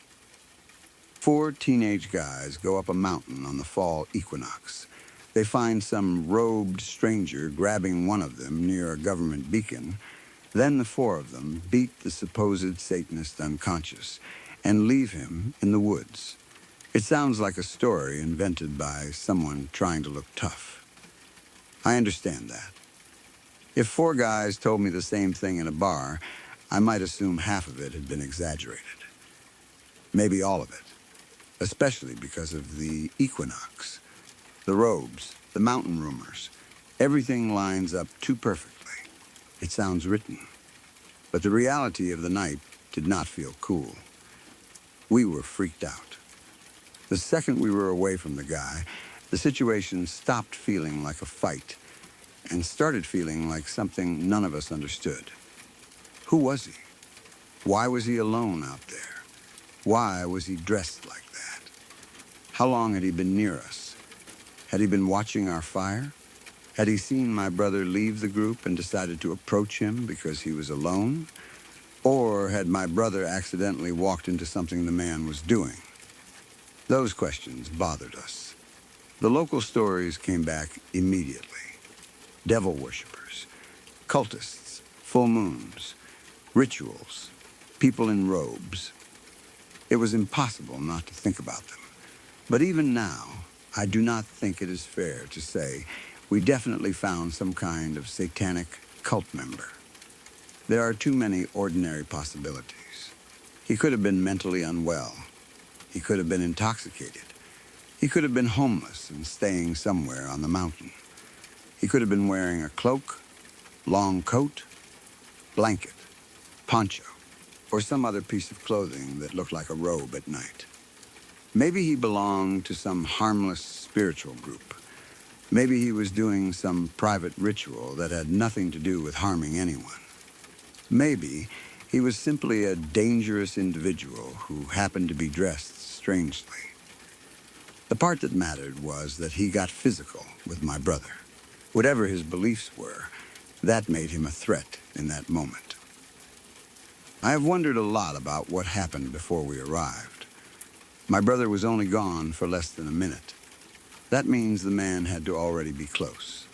4 teenage guys go up a mountain on the fall equinox. They find some robed stranger grabbing one of them near a government beacon. Then the 4 of them beat the supposed Satanist unconscious and leave him in the woods. It sounds like a story invented by someone trying to look tough. I understand that. If 4 guys told me the same thing in a bar, I might assume half of it had been exaggerated. Maybe all of it. Especially because of the equinox, the robes, the mountain rumors. Everything lines up too perfectly. It sounds written. But the reality of the night did not feel cool. We were freaked out. The second we were away from the guy, the situation stopped feeling like a fight and started feeling like something none of us understood. Who was he? Why was he alone out there? Why was he dressed like that? How long had he been near us? Had he been watching our fire? Had he seen my brother leave the group and decided to approach him because he was alone? Or had my brother accidentally walked into something the man was doing? Those questions bothered us. The local stories came back immediately. Devil worshippers, cultists, full moons, rituals, people in robes. It was impossible not to think about them. But even now, I do not think it is fair to say we definitely found some kind of satanic cult member. There are too many ordinary possibilities. He could have been mentally unwell. He could have been intoxicated. He could have been homeless and staying somewhere on the mountain. He could have been wearing a cloak, long coat, blanket, poncho, or some other piece of clothing that looked like a robe at night. Maybe he belonged to some harmless spiritual group. Maybe he was doing some private ritual that had nothing to do with harming anyone. Maybe he was simply a dangerous individual who happened to be dressed strangely. The part that mattered was that he got physical with my brother. Whatever his beliefs were, that made him a threat in that moment. I have wondered a lot about what happened before we arrived. My brother was only gone for less than a minute. That means the man had to already be close.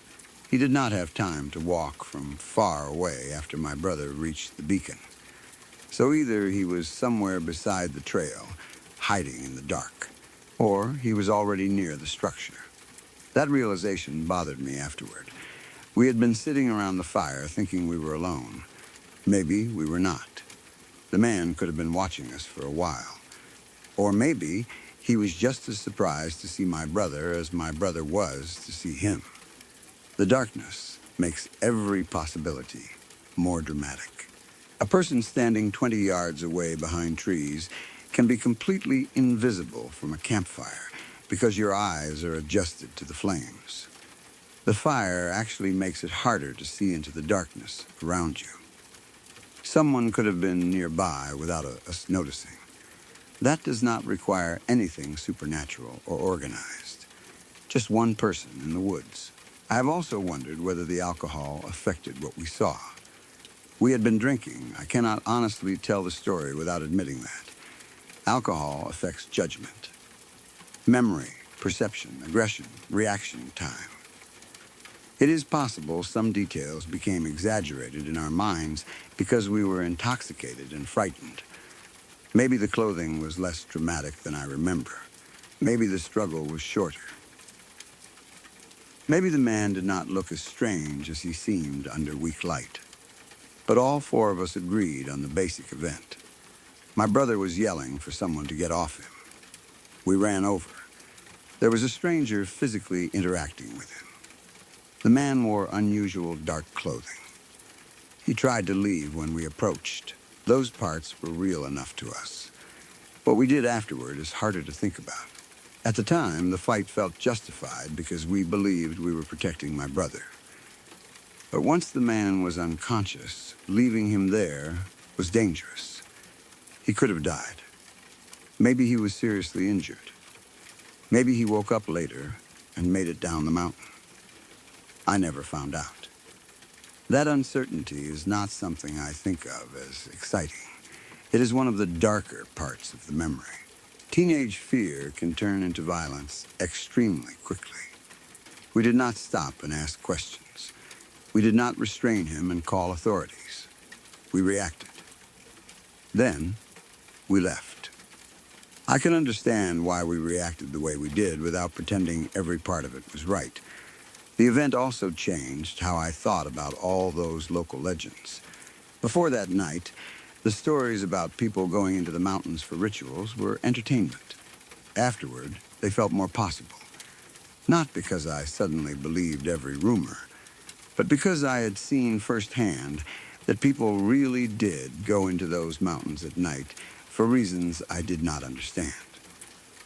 He did not have time to walk from far away after my brother reached the beacon. So either he was somewhere beside the trail, hiding in the dark, or he was already near the structure. That realization bothered me afterward. We had been sitting around the fire thinking we were alone. Maybe we were not. The man could have been watching us for a while. Or maybe he was just as surprised to see my brother as my brother was to see him. The darkness makes every possibility more dramatic. A person standing 20 yards away behind trees can be completely invisible from a campfire because your eyes are adjusted to the flames. The fire actually makes it harder to see into the darkness around you. Someone could have been nearby without us noticing. That does not require anything supernatural or organized. Just one person in the woods. I have also wondered whether the alcohol affected what we saw. We had been drinking. I cannot honestly tell the story without admitting that. Alcohol affects judgment, memory, perception, aggression, reaction time. It is possible some details became exaggerated in our minds because we were intoxicated and frightened. Maybe the clothing was less dramatic than I remember. Maybe the struggle was shorter. Maybe the man did not look as strange as he seemed under weak light. But all four of us agreed on the basic event. My brother was yelling for someone to get off him. We ran over. There was a stranger physically interacting with him. The man wore unusual dark clothing. He tried to leave when we approached. Those parts were real enough to us. What we did afterward is harder to think about. At the time, the fight felt justified because we believed we were protecting my brother. But once the man was unconscious, leaving him there was dangerous. He could have died. Maybe he was seriously injured. Maybe he woke up later and made it down the mountain. I never found out. That uncertainty is not something I think of as exciting. It is one of the darker parts of the memory. Teenage fear can turn into violence extremely quickly. We did not stop and ask questions. We did not restrain him and call authorities. We reacted. Then, we left. I can understand why we reacted the way we did without pretending every part of it was right. The event also changed how I thought about all those local legends. Before that night, the stories about people going into the mountains for rituals were entertainment. Afterward, they felt more possible. Not because I suddenly believed every rumor, but because I had seen firsthand that people really did go into those mountains at night for reasons I did not understand.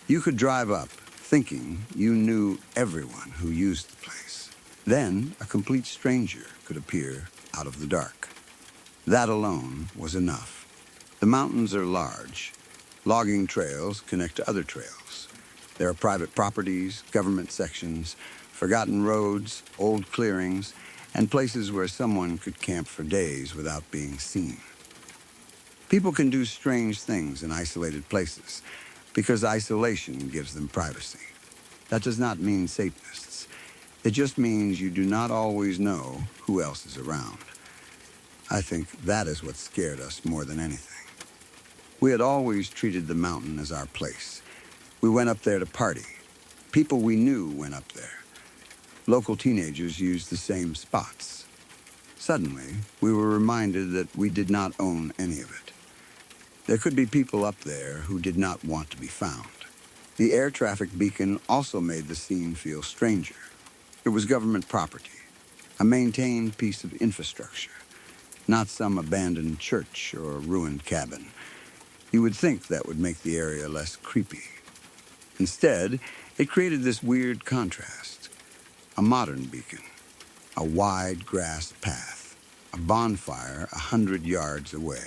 You could drive up thinking you knew everyone who used the place. Then a complete stranger could appear out of the dark. That alone was enough. The mountains are large. Logging trails connect to other trails. There are private properties, government sections, forgotten roads, old clearings, and places where someone could camp for days without being seen. People can do strange things in isolated places because isolation gives them privacy. That does not mean Satanists. It just means you do not always know who else is around. I think that is what scared us more than anything. We had always treated the mountain as our place. We went up there to party. People we knew went up there. Local teenagers used the same spots. Suddenly, we were reminded that we did not own any of it. There could be people up there who did not want to be found. The air traffic beacon also made the scene feel stranger. It was government property, a maintained piece of infrastructure, not some abandoned church or ruined cabin. You would think that would make the area less creepy. Instead, it created this weird contrast. A modern beacon, a wide grass path, a bonfire 100 yards away,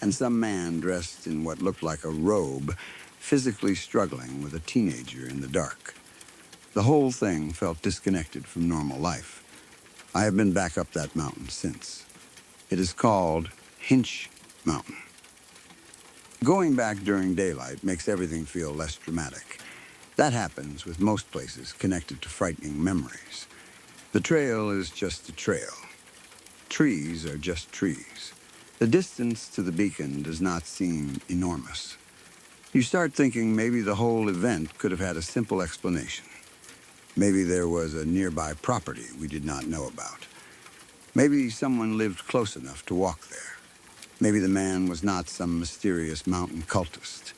and some man dressed in what looked like a robe, physically struggling with a teenager in the dark. The whole thing felt disconnected from normal life. I have been back up that mountain since. It is called Hinch Mountain. Going back during daylight makes everything feel less dramatic. That happens with most places connected to frightening memories. The trail is just a trail. Trees are just trees. The distance to the beacon does not seem enormous. You start thinking maybe the whole event could have had a simple explanation. Maybe there was a nearby property we did not know about. Maybe someone lived close enough to walk there. Maybe the man was not some mysterious mountain cultist.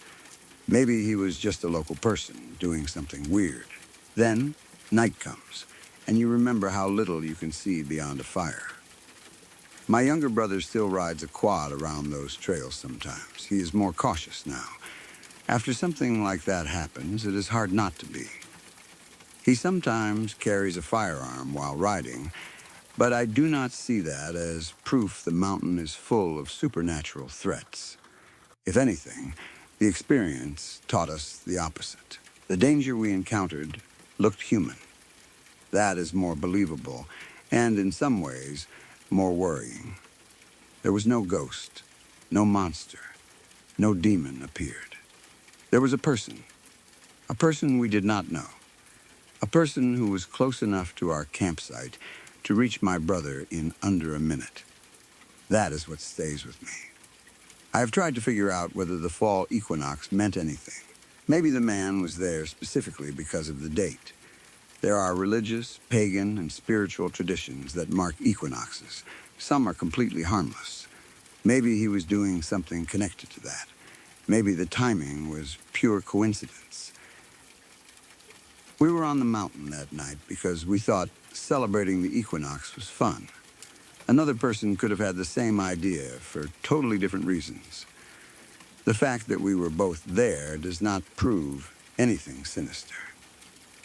Maybe he was just a local person doing something weird. Then, night comes, and you remember how little you can see beyond a fire. My younger brother still rides a quad around those trails sometimes. He is more cautious now. After something like that happens, it is hard not to be. He sometimes carries a firearm while riding, but I do not see that as proof the mountain is full of supernatural threats. If anything, the experience taught us the opposite. The danger we encountered looked human. That is more believable, and in some ways, more worrying. There was no ghost, no monster, no demon appeared. There was a person we did not know, a person who was close enough to our campsite to reach my brother in under a minute. That is what stays with me. I have tried to figure out whether the fall equinox meant anything. Maybe the man was there specifically because of the date. There are religious, pagan, and spiritual traditions that mark equinoxes. Some are completely harmless. Maybe he was doing something connected to that. Maybe the timing was pure coincidence. We were on the mountain that night because we thought celebrating the equinox was fun. Another person could have had the same idea for totally different reasons. The fact that we were both there does not prove anything sinister.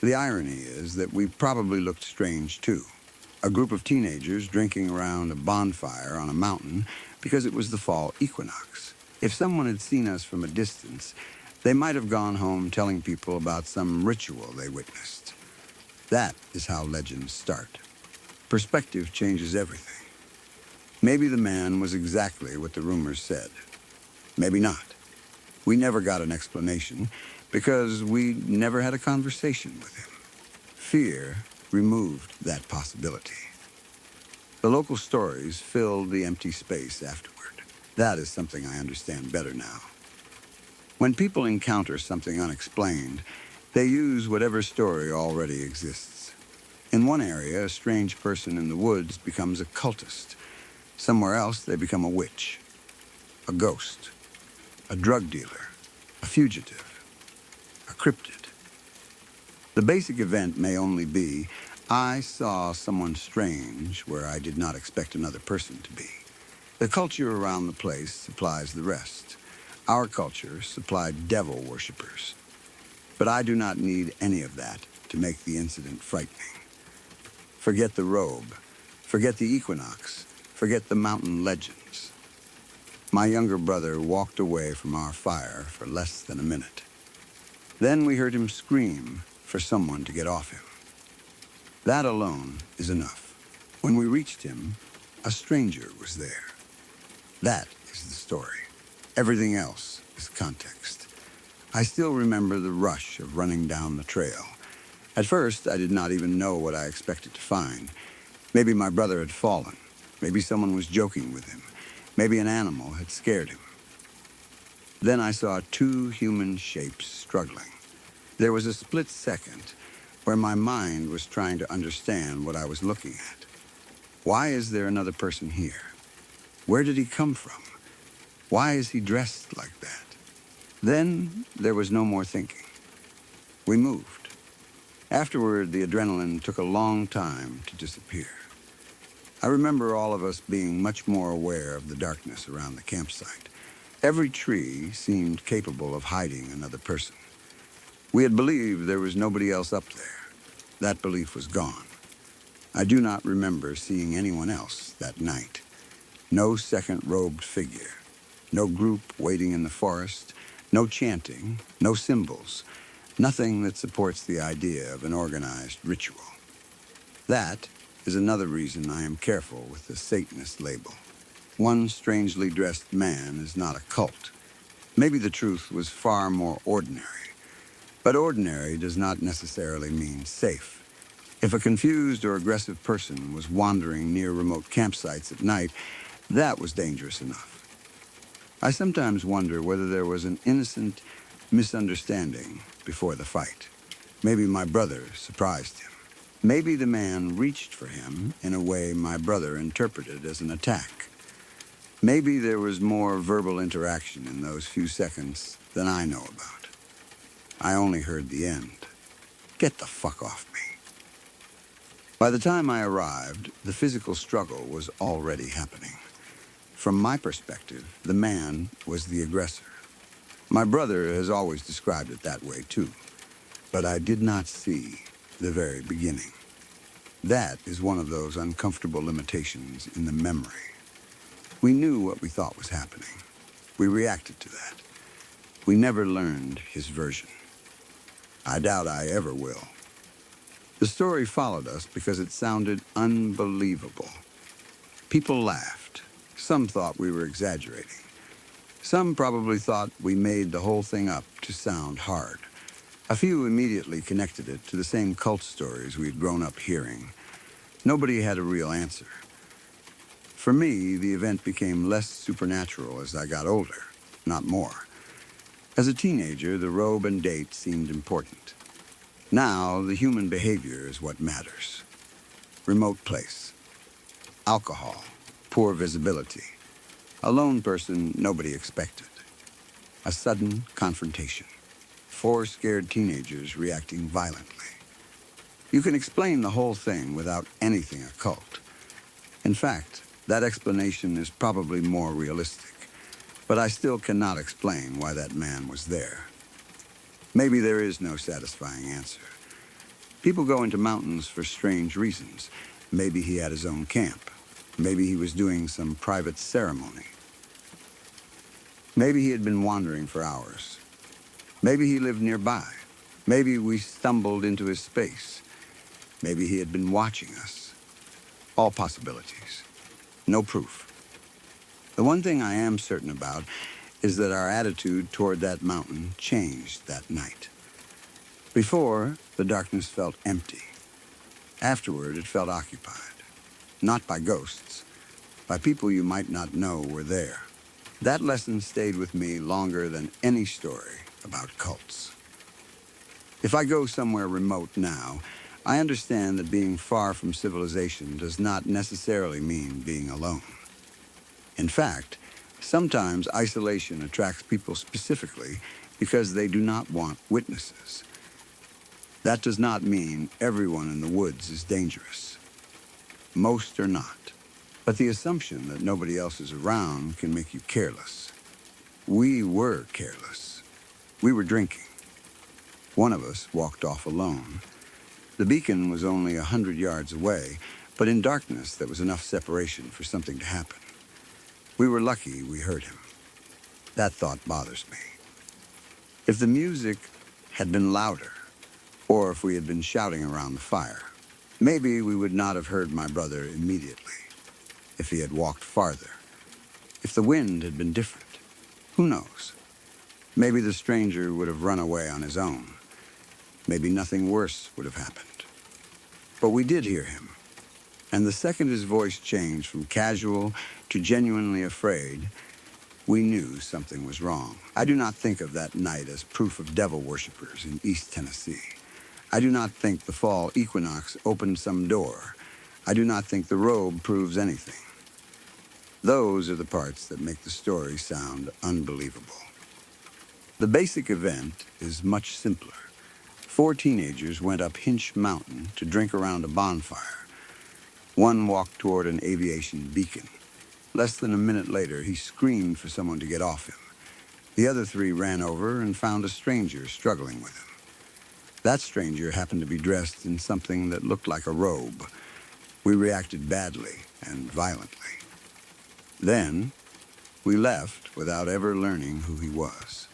The irony is that we probably looked strange too. A group of teenagers drinking around a bonfire on a mountain because it was the fall equinox. If someone had seen us from a distance, they might have gone home telling people about some ritual they witnessed. That is how legends start. Perspective changes everything. Maybe the man was exactly what the rumors said. Maybe not. We never got an explanation because we never had a conversation with him. Fear removed that possibility. The local stories filled the empty space afterward. That is something I understand better now. When people encounter something unexplained, they use whatever story already exists. In one area, a strange person in the woods becomes a cultist. Somewhere else, they become a witch, a ghost, a drug dealer, a fugitive, a cryptid. The basic event may only be, I saw someone strange where I did not expect another person to be. The culture around the place supplies the rest. Our culture supplied devil worshippers. But I do not need any of that to make the incident frightening. Forget the robe. Forget the equinox. Forget the mountain legends. My younger brother walked away from our fire for less than a minute. Then we heard him scream for someone to get off him. That alone is enough. When we reached him, a stranger was there. That is the story. Everything else is context. I still remember the rush of running down the trail. At first, I did not even know what I expected to find. Maybe my brother had fallen. Maybe someone was joking with him. Maybe an animal had scared him. Then I saw two human shapes struggling. There was a split second where my mind was trying to understand what I was looking at. Why is there another person here? Where did he come from? Why is he dressed like that? Then there was no more thinking. We moved. Afterward, the adrenaline took a long time to disappear. I remember all of us being much more aware of the darkness around the campsite. Every tree seemed capable of hiding another person. We had believed there was nobody else up there. That belief was gone. I do not remember seeing anyone else that night. No second robed figure. No group waiting in the forest. No chanting. No symbols. Nothing that supports the idea of an organized ritual. That is another reason I am careful with the Satanist label. One strangely dressed man is not a cult. Maybe the truth was far more ordinary. But ordinary does not necessarily mean safe. If a confused or aggressive person was wandering near remote campsites at night, that was dangerous enough. I sometimes wonder whether there was an innocent misunderstanding before the fight. Maybe my brother surprised him. Maybe the man reached for him in a way my brother interpreted as an attack. Maybe there was more verbal interaction in those few seconds than I know about. I only heard the end. Get the fuck off me. By the time I arrived, the physical struggle was already happening. From my perspective, the man was the aggressor. My brother has always described it that way too, but I did not see the very beginning. That is one of those uncomfortable limitations in the memory. We knew what we thought was happening. We reacted to that. We never learned his version. I doubt I ever will. The story followed us because it sounded unbelievable. People laughed. Some thought we were exaggerating. Some probably thought we made the whole thing up to sound hard. A few immediately connected it to the same cult stories we'd grown up hearing. Nobody had a real answer. For me, the event became less supernatural as I got older, not more. As a teenager, the robe and date seemed important. Now, the human behavior is what matters. Remote place. Alcohol. Poor visibility. A lone person nobody expected. A sudden confrontation. 4 scared teenagers reacting violently. You can explain the whole thing without anything occult. In fact, that explanation is probably more realistic, but I still cannot explain why that man was there. Maybe there is no satisfying answer. People go into mountains for strange reasons. Maybe he had his own camp. Maybe he was doing some private ceremony. Maybe he had been wandering for hours. Maybe he lived nearby. Maybe we stumbled into his space. Maybe he had been watching us. All possibilities. No proof. The one thing I am certain about is that our attitude toward that mountain changed that night. Before, the darkness felt empty. Afterward, it felt occupied. Not by ghosts, by people you might not know were there. That lesson stayed with me longer than any story about cults. If I go somewhere remote now, I understand that being far from civilization does not necessarily mean being alone. In fact, sometimes isolation attracts people specifically because they do not want witnesses. That does not mean everyone in the woods is dangerous. Most are not. But the assumption that nobody else is around can make you careless. We were careless. We were drinking. One of us walked off alone. The beacon was only 100 yards away, but in darkness there was enough separation for something to happen. We were lucky we heard him. That thought bothers me. If the music had been louder, or if we had been shouting around the fire, maybe we would not have heard my brother immediately. If he had walked farther. If the wind had been different. Who knows? Maybe the stranger would have run away on his own. Maybe nothing worse would have happened. But we did hear him. And the second his voice changed from casual to genuinely afraid, we knew something was wrong. I do not think of that night as proof of devil worshippers in East Tennessee. I do not think the fall equinox opened some door. I do not think the robe proves anything. Those are the parts that make the story sound unbelievable. The basic event is much simpler. 4 teenagers went up Hinch Mountain to drink around a bonfire. One walked toward an aviation beacon. Less than a minute later, he screamed for someone to get off him. The other 3 ran over and found a stranger struggling with him. That stranger happened to be dressed in something that looked like a robe. We reacted badly and violently. Then, we left without ever learning who he was.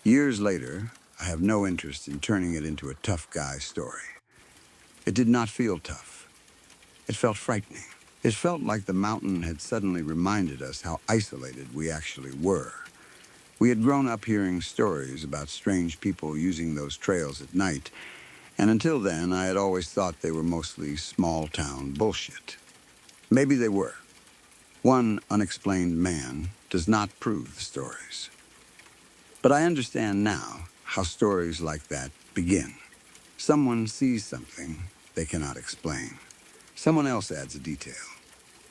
Years later, I have no interest in turning it into a tough guy story. It did not feel tough. It felt frightening. It felt like the mountain had suddenly reminded us how isolated we actually were. We had grown up hearing stories about strange people using those trails at night, and until then, I had always thought they were mostly small-town bullshit. Maybe they were. One unexplained man does not prove the stories. But I understand now how stories like that begin. Someone sees something they cannot explain. Someone else adds a detail.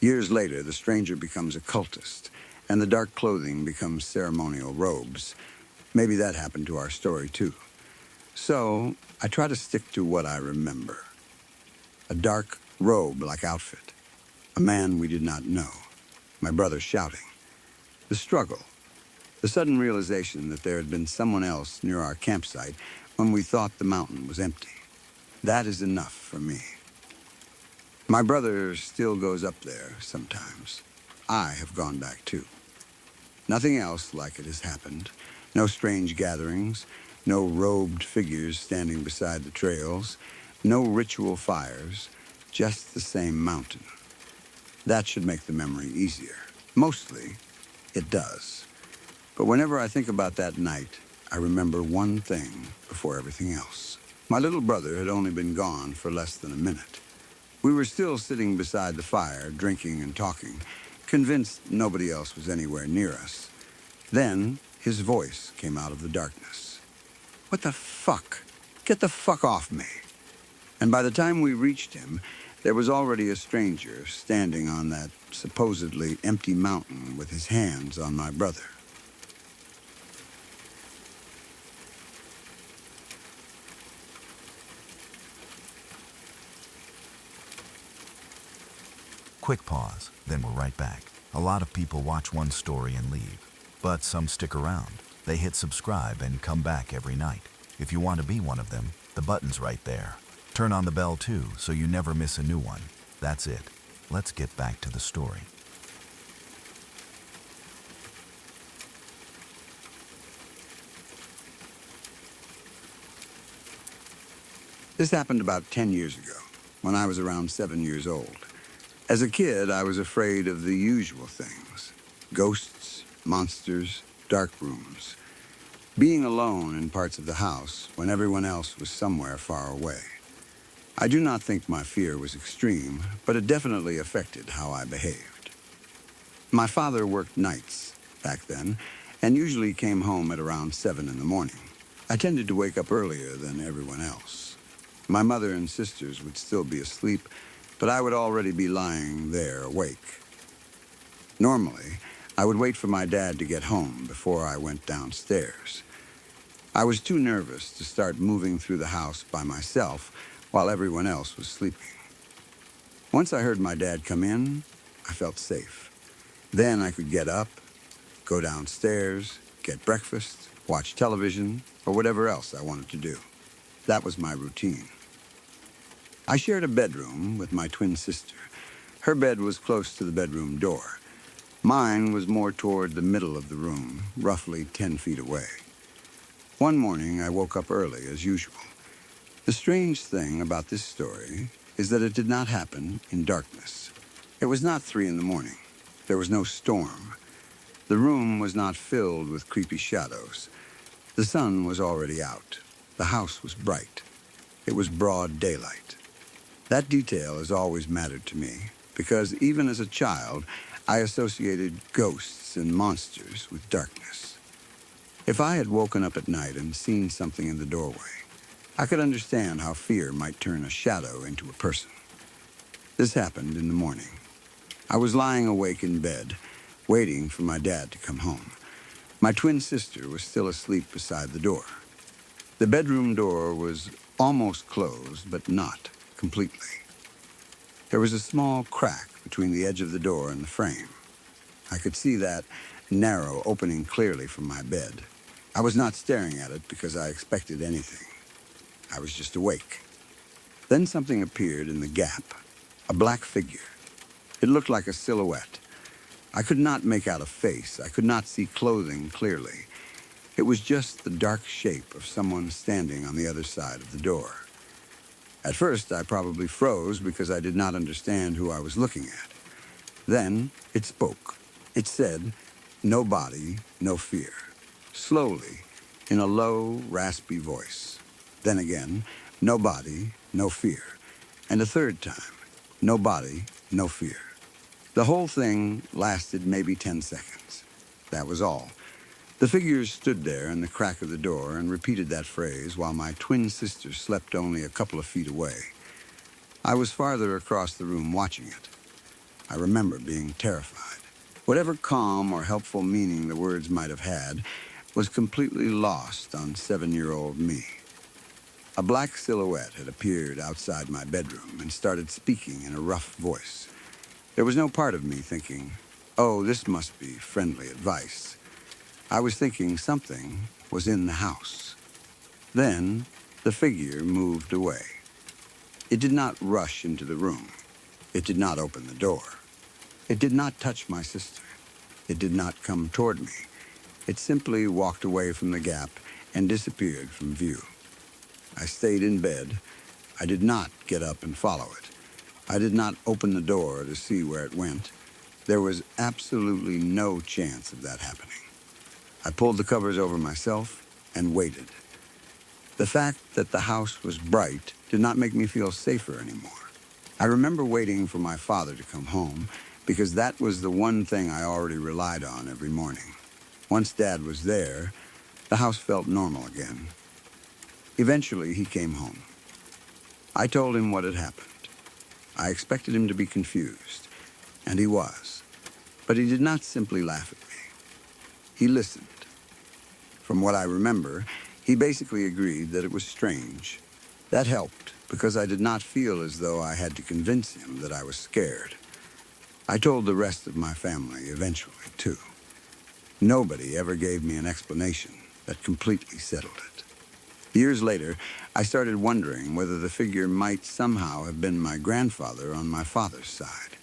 Years later, the stranger becomes a cultist, and the dark clothing becomes ceremonial robes. Maybe that happened to our story, too. So, I try to stick to what I remember. A dark robe-like outfit. A man we did not know. My brother shouting. The struggle. The sudden realization that there had been someone else near our campsite when we thought the mountain was empty. That is enough for me. My brother still goes up there sometimes. I have gone back too. Nothing else like it has happened. No strange gatherings, no robed figures standing beside the trails, no ritual fires, just the same mountain. That should make the memory easier. Mostly, it does. But whenever I think about that night, I remember one thing before everything else. My little brother had only been gone for less than a minute. We were still sitting beside the fire, drinking and talking, convinced nobody else was anywhere near us. Then, his voice came out of the darkness. What the fuck? Get the fuck off me. And by the time we reached him, there was already a stranger standing on that supposedly empty mountain with his hands on my brother. Quick pause, then we're right back. A lot of people watch one story and leave, but some stick around. They hit subscribe and come back every night. If you want to be one of them, the button's right there. Turn on the bell too, so you never miss a new one. That's it. Let's get back to the story. This happened about 10 years ago, when I was around 7 years old. As a kid, I was afraid of the usual things. Ghosts, monsters, dark rooms. Being alone in parts of the house when everyone else was somewhere far away. I do not think my fear was extreme, but it definitely affected how I behaved. My father worked nights back then, and usually came home at around 7 in the morning. I tended to wake up earlier than everyone else. My mother and sisters would still be asleep, but I would already be lying there awake. Normally, I would wait for my dad to get home before I went downstairs. I was too nervous to start moving through the house by myself while everyone else was sleeping. Once I heard my dad come in, I felt safe. Then I could get up, go downstairs, get breakfast, watch television, or whatever else I wanted to do. That was my routine. I shared a bedroom with my twin sister. Her bed was close to the bedroom door. Mine was more toward the middle of the room, roughly 10 feet away. One morning, I woke up early, as usual. The strange thing about this story is that it did not happen in darkness. It was not 3 in the morning. There was no storm. The room was not filled with creepy shadows. The sun was already out. The house was bright. It was broad daylight. That detail has always mattered to me, because even as a child, I associated ghosts and monsters with darkness. If I had woken up at night and seen something in the doorway, I could understand how fear might turn a shadow into a person. This happened in the morning. I was lying awake in bed, waiting for my dad to come home. My twin sister was still asleep beside the door. The bedroom door was almost closed, but not completely. There was a small crack between the edge of the door and the frame. I could see that narrow opening clearly from my bed. I was not staring at it because I expected anything. I was just awake. Then something appeared in the gap, a black figure. It looked like a silhouette. I could not make out a face. I could not see clothing clearly. It was just the dark shape of someone standing on the other side of the door. At first, I probably froze because I did not understand who I was looking at. Then it spoke. It said, "No body, no fear," slowly, in a low, raspy voice. Then again, "No body, no fear." And a third time, "No body, no fear." The whole thing lasted maybe 10 seconds. That was all. The figures stood there in the crack of the door and repeated that phrase while my twin sister slept only a couple of feet away. I was farther across the room watching it. I remember being terrified. Whatever calm or helpful meaning the words might have had was completely lost on 7-year-old me. A black silhouette had appeared outside my bedroom and started speaking in a rough voice. There was no part of me thinking, "Oh, this must be friendly advice." I was thinking something was in the house. Then the figure moved away. It did not rush into the room. It did not open the door. It did not touch my sister. It did not come toward me. It simply walked away from the gap and disappeared from view. I stayed in bed. I did not get up and follow it. I did not open the door to see where it went. There was absolutely no chance of that happening. I pulled the covers over myself and waited. The fact that the house was bright did not make me feel safer anymore. I remember waiting for my father to come home because that was the one thing I already relied on every morning. Once Dad was there, the house felt normal again. Eventually, he came home. I told him what had happened. I expected him to be confused, and he was. But he did not simply laugh at me. He listened. From what I remember, he basically agreed that it was strange. That helped, because I did not feel as though I had to convince him that I was scared. I told the rest of my family eventually, too. Nobody ever gave me an explanation that completely settled it. Years later, I started wondering whether the figure might somehow have been my grandfather on my father's side.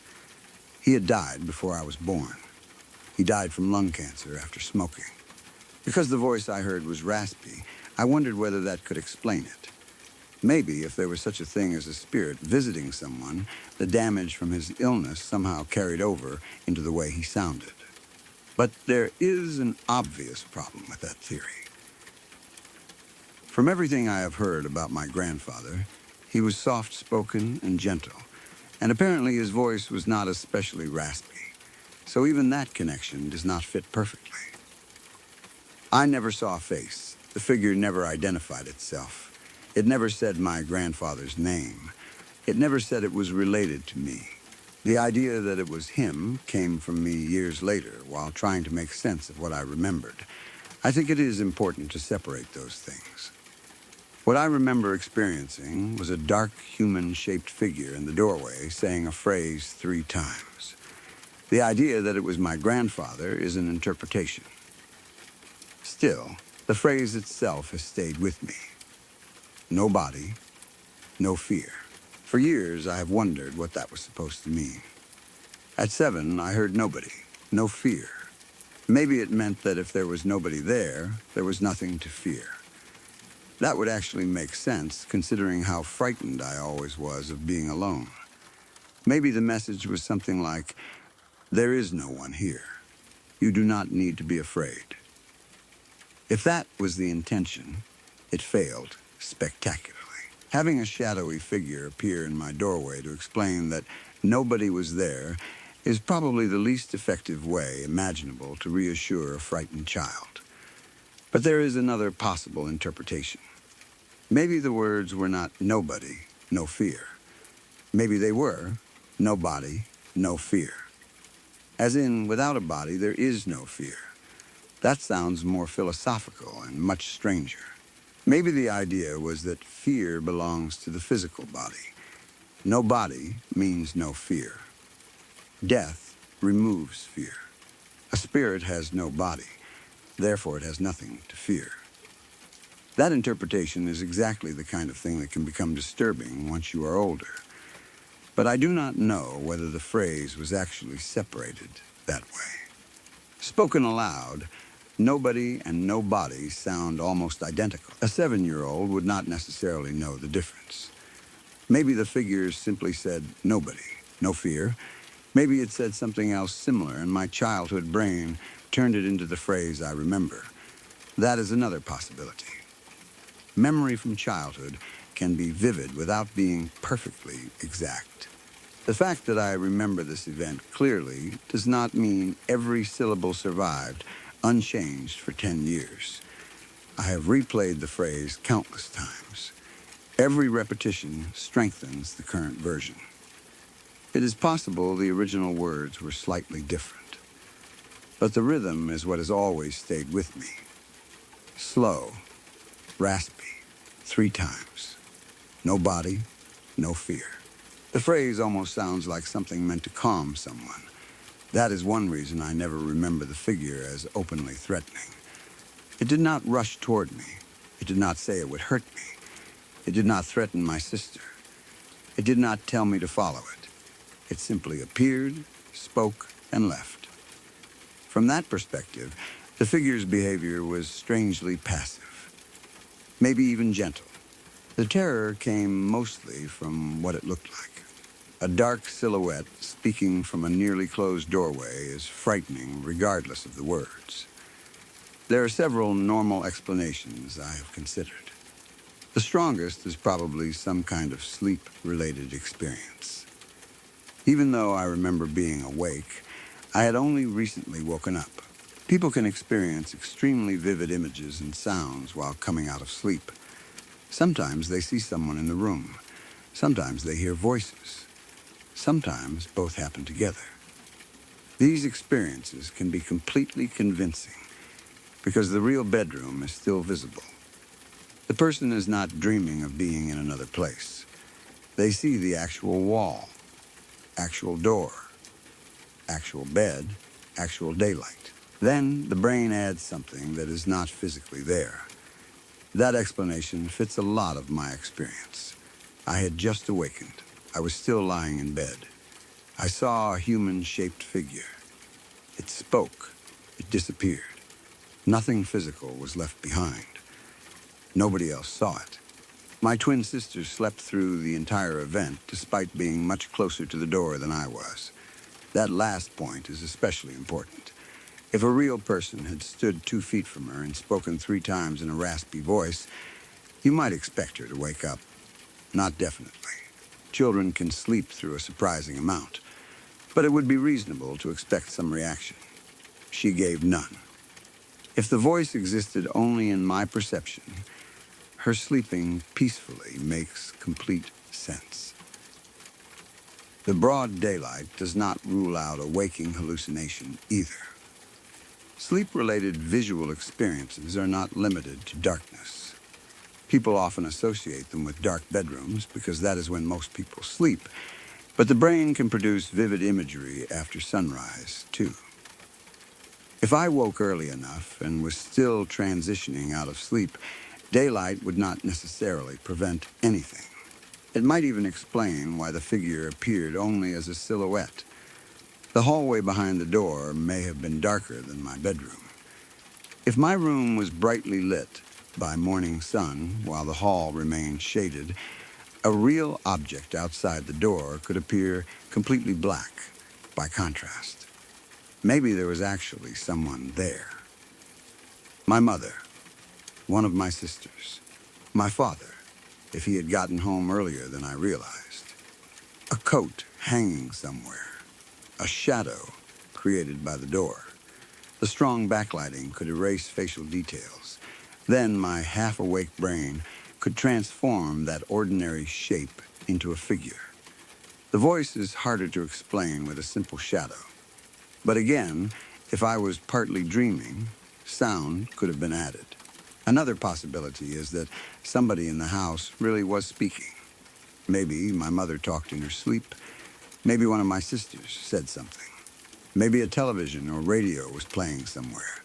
He had died before I was born. He died from lung cancer after smoking. Because the voice I heard was raspy, I wondered whether that could explain it. Maybe if there was such a thing as a spirit visiting someone, the damage from his illness somehow carried over into the way he sounded. But there is an obvious problem with that theory. From everything I have heard about my grandfather, he was soft-spoken and gentle, and apparently his voice was not especially raspy. So even that connection does not fit perfectly. I never saw a face. The figure never identified itself. It never said my grandfather's name. It never said it was related to me. The idea that it was him came from me years later while trying to make sense of what I remembered. I think it is important to separate those things. What I remember experiencing was a dark human-shaped figure in the doorway saying a phrase 3 times. The idea that it was my grandfather is an interpretation. Still, the phrase itself has stayed with me. No body, no fear. For years, I have wondered what that was supposed to mean. At 7, I heard nobody, no fear. Maybe it meant that if there was nobody there was nothing to fear. That would actually make sense, considering how frightened I always was of being alone. Maybe the message was something like, "There is no one here." You do not need to be afraid. If that was the intention, it failed spectacularly. Having a shadowy figure appear in my doorway to explain that nobody was there is probably the least effective way imaginable to reassure a frightened child. But there is another possible interpretation. Maybe the words were not nobody, no fear. Maybe they were no body, no fear. As in, without a body, there is no fear. That sounds more philosophical and much stranger. Maybe the idea was that fear belongs to the physical body. No body means no fear. Death removes fear. A spirit has no body, therefore it has nothing to fear. That interpretation is exactly the kind of thing that can become disturbing once you are older. But I do not know whether the phrase was actually separated that way. Spoken aloud, nobody and no body sound almost identical. A 7-year-old would not necessarily know the difference. Maybe the figures simply said nobody, no fear. Maybe it said something else similar, and my childhood brain turned it into the phrase I remember. That is another possibility. Memory from childhood can be vivid without being perfectly exact. The fact that I remember this event clearly does not mean every syllable survived unchanged for 10 years. I have replayed the phrase countless times. Every repetition strengthens the current version. It is possible the original words were slightly different, but the rhythm is what has always stayed with me. Slow, raspy, 3 times. No body, no fear. The phrase almost sounds like something meant to calm someone. That is one reason I never remember the figure as openly threatening. It did not rush toward me. It did not say it would hurt me. It did not threaten my sister. It did not tell me to follow it. It simply appeared, spoke, and left. From that perspective, the figure's behavior was strangely passive, maybe even gentle. The terror came mostly from what it looked like. A dark silhouette speaking from a nearly closed doorway is frightening regardless of the words. There are several normal explanations I have considered. The strongest is probably some kind of sleep-related experience. Even though I remember being awake, I had only recently woken up. People can experience extremely vivid images and sounds while coming out of sleep. Sometimes they see someone in the room. Sometimes they hear voices. Sometimes both happen together. These experiences can be completely convincing because the real bedroom is still visible. The person is not dreaming of being in another place. They see the actual wall, actual door, actual bed, actual daylight. Then the brain adds something that is not physically there. That explanation fits a lot of my experience. I had just awakened. I was still lying in bed. I saw a human-shaped figure. It spoke. It disappeared. Nothing physical was left behind. Nobody else saw it. My twin sisters slept through the entire event, despite being much closer to the door than I was. That last point is especially important. If a real person had stood 2 feet from her and spoken 3 times in a raspy voice, you might expect her to wake up. Not definitely. Children can sleep through a surprising amount, but it would be reasonable to expect some reaction. She gave none. If the voice existed only in my perception, her sleeping peacefully makes complete sense. The broad daylight does not rule out a waking hallucination either. Sleep-related visual experiences are not limited to darkness. People often associate them with dark bedrooms because that is when most people sleep, but the brain can produce vivid imagery after sunrise, too. If I woke early enough and was still transitioning out of sleep, daylight would not necessarily prevent anything. It might even explain why the figure appeared only as a silhouette. The hallway behind the door may have been darker than my bedroom. If my room was brightly lit by morning sun while the hall remained shaded, a real object outside the door could appear completely black by contrast. Maybe there was actually someone there. My mother, one of my sisters, my father, if he had gotten home earlier than I realized. A coat hanging somewhere. A shadow created by the door. The strong backlighting could erase facial details. Then my half-awake brain could transform that ordinary shape into a figure. The voice is harder to explain with a simple shadow. But again, if I was partly dreaming, sound could have been added. Another possibility is that somebody in the house really was speaking. Maybe my mother talked in her sleep. Maybe one of my sisters said something. Maybe a television or radio was playing somewhere.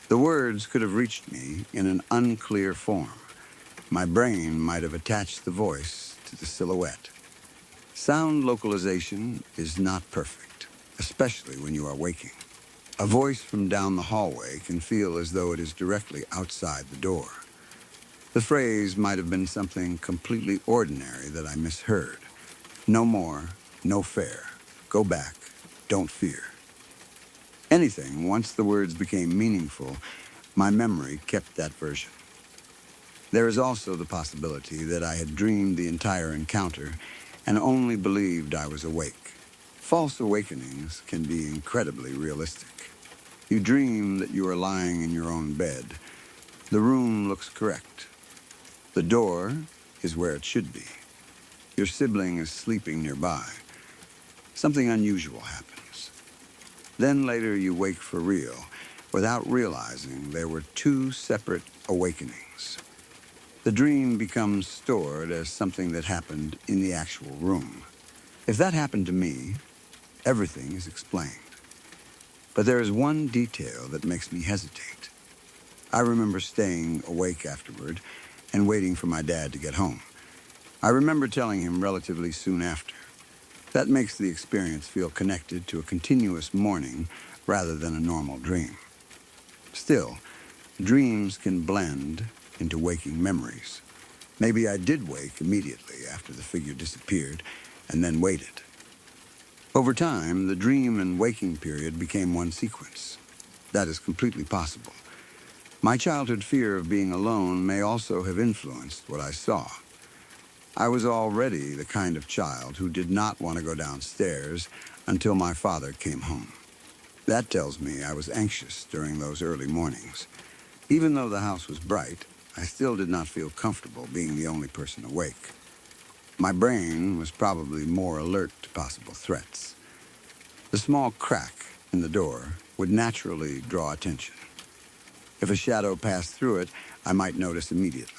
The words could have reached me in an unclear form. My brain might have attached the voice to the silhouette. Sound localization is not perfect, especially when you are waking. A voice from down the hallway can feel as though it is directly outside the door. The phrase might have been something completely ordinary that I misheard. No more, no fair. Go back, don't fear. Anything, once the words became meaningful, my memory kept that version. There is also the possibility that I had dreamed the entire encounter and only believed I was awake. False awakenings can be incredibly realistic. You dream that you are lying in your own bed. The room looks correct. The door is where it should be. Your sibling is sleeping nearby. Something unusual happens. Then later you wake for real, without realizing there were two separate awakenings. The dream becomes stored as something that happened in the actual room. If that happened to me, everything is explained. But there is one detail that makes me hesitate. I remember staying awake afterward and waiting for my dad to get home. I remember telling him relatively soon after. That makes the experience feel connected to a continuous morning rather than a normal dream. Still, dreams can blend into waking memories. Maybe I did wake immediately after the figure disappeared and then waited. Over time, the dream and waking period became one sequence. That is completely possible. My childhood fear of being alone may also have influenced what I saw. I was already the kind of child who did not want to go downstairs until my father came home. That tells me I was anxious during those early mornings. Even though the house was bright, I still did not feel comfortable being the only person awake. My brain was probably more alert to possible threats. The small crack in the door would naturally draw attention. If a shadow passed through it, I might notice immediately.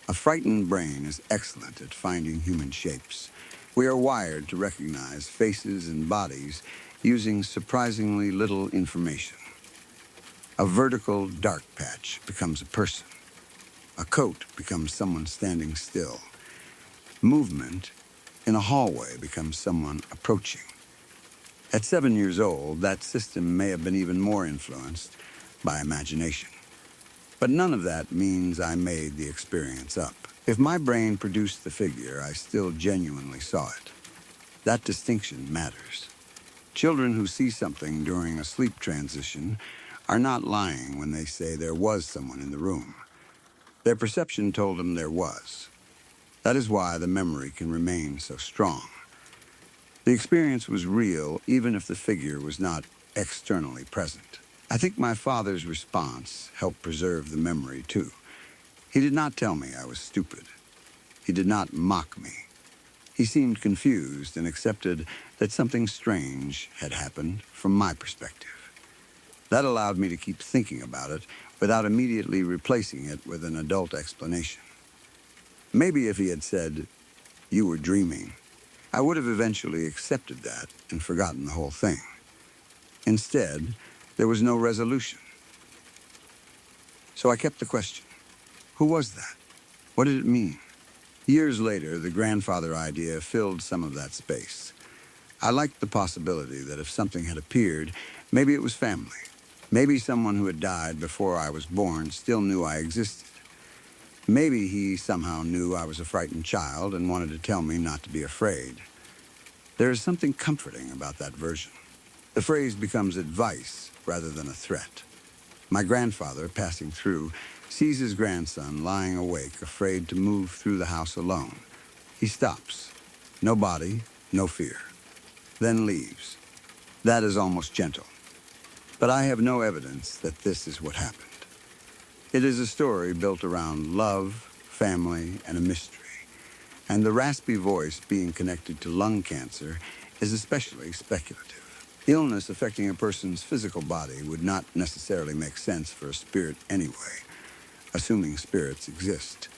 A frightened brain is excellent at finding human shapes. We are wired to recognize faces and bodies using surprisingly little information. A vertical dark patch becomes a person. A coat becomes someone standing still. Movement in a hallway becomes someone approaching. At 7 years old, that system may have been even more influenced by imagination. But none of that means I made the experience up. If my brain produced the figure, I still genuinely saw it. That distinction matters. Children who see something during a sleep transition are not lying when they say there was someone in the room. Their perception told them there was. That is why the memory can remain so strong. The experience was real, even if the figure was not externally present. I think my father's response helped preserve the memory, too. He did not tell me I was stupid. He did not mock me. He seemed confused and accepted that something strange had happened from my perspective. That allowed me to keep thinking about it without immediately replacing it with an adult explanation. Maybe if he had said, "You were dreaming," I would have eventually accepted that and forgotten the whole thing. Instead, there was no resolution. So I kept the question. Who was that? What did it mean? Years later, the grandfather idea filled some of that space. I liked the possibility that if something had appeared, maybe it was family. Maybe someone who had died before I was born still knew I existed. Maybe he somehow knew I was a frightened child and wanted to tell me not to be afraid. There is something comforting about that version. The phrase becomes advice rather than a threat. My grandfather, passing through, sees his grandson lying awake, afraid to move through the house alone. He stops. No body, no fear. Then leaves. That is almost gentle. But I have no evidence that this is what happened. It is a story built around love, family, and a mystery. And the raspy voice being connected to lung cancer is especially speculative. Illness affecting a person's physical body would not necessarily make sense for a spirit anyway, assuming spirits exist.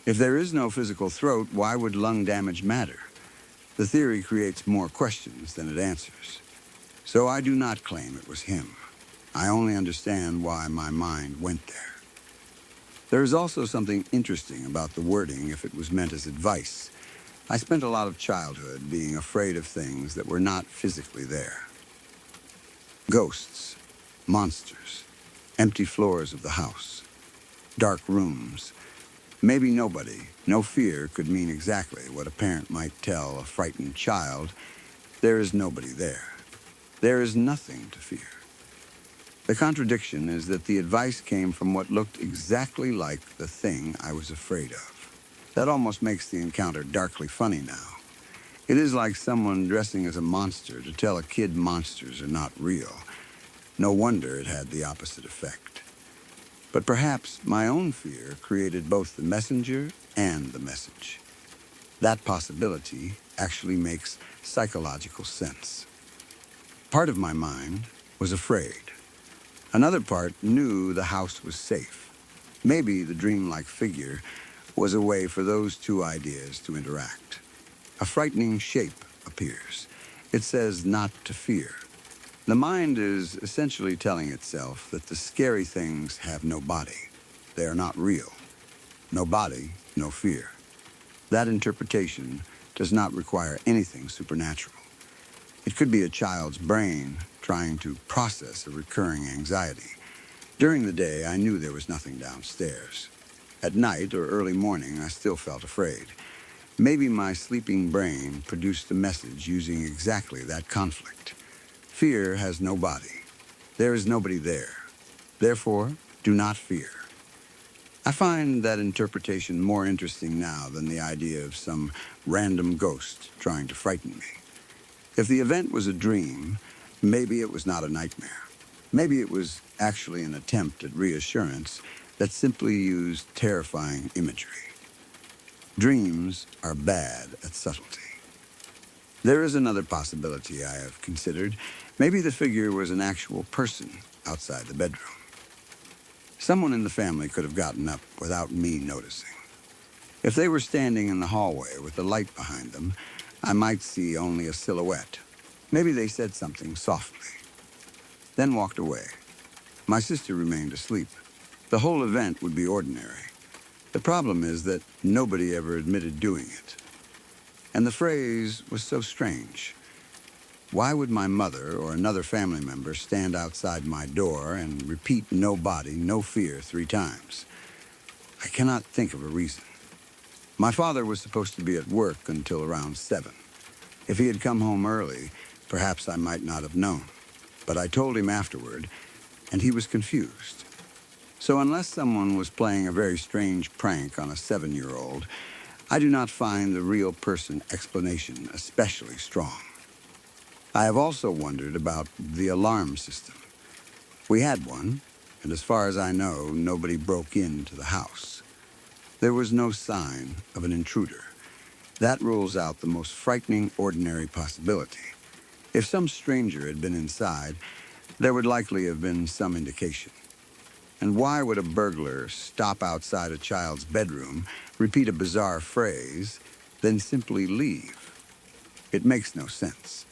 If there is no physical throat, why would lung damage matter? The theory creates more questions than it answers. So I do not claim it was him. I only understand why my mind went there. There is also something interesting about the wording if it was meant as advice. I spent a lot of childhood being afraid of things that were not physically there. Ghosts, monsters, empty floors of the house, dark rooms. Maybe nobody, no fear could mean exactly what a parent might tell a frightened child. There is nobody there. There is nothing to fear. The contradiction is that the advice came from what looked exactly like the thing I was afraid of. That almost makes the encounter darkly funny now. It is like someone dressing as a monster to tell a kid monsters are not real. No wonder it had the opposite effect. But perhaps my own fear created both the messenger and the message. That possibility actually makes psychological sense. Part of my mind was afraid. Another part knew the house was safe. Maybe the dreamlike figure was a way for those two ideas to interact. A frightening shape appears. It says not to fear. The mind is essentially telling itself that the scary things have no body. They are not real. No body, no fear. That interpretation does not require anything supernatural. It could be a child's brain trying to process a recurring anxiety. During the day, I knew there was nothing downstairs. At night or early morning, I still felt afraid. Maybe my sleeping brain produced a message using exactly that conflict. Fear has no body. There is nobody there. Therefore, do not fear. I find that interpretation more interesting now than the idea of some random ghost trying to frighten me. If the event was a dream, maybe it was not a nightmare. Maybe it was actually an attempt at reassurance that simply used terrifying imagery. Dreams are bad at subtlety. There is another possibility I have considered. Maybe the figure was an actual person outside the bedroom. Someone in the family could have gotten up without me noticing. If they were standing in the hallway with the light behind them, I might see only a silhouette. Maybe they said something softly, then walked away. My sister remained asleep. The whole event would be ordinary. The problem is that nobody ever admitted doing it. And the phrase was so strange. Why would my mother or another family member stand outside my door and repeat no body, no fear 3 times? I cannot think of a reason. My father was supposed to be at work until around 7. If he had come home early, perhaps I might not have known. But I told him afterward, and he was confused. So unless someone was playing a very strange prank on a 7-year-old, I do not find the real person explanation especially strong. I have also wondered about the alarm system. We had one, and as far as I know, nobody broke into the house. There was no sign of an intruder. That rules out the most frightening ordinary possibility. If some stranger had been inside, there would likely have been some indication. And why would a burglar stop outside a child's bedroom, repeat a bizarre phrase, then simply leave? It makes no sense.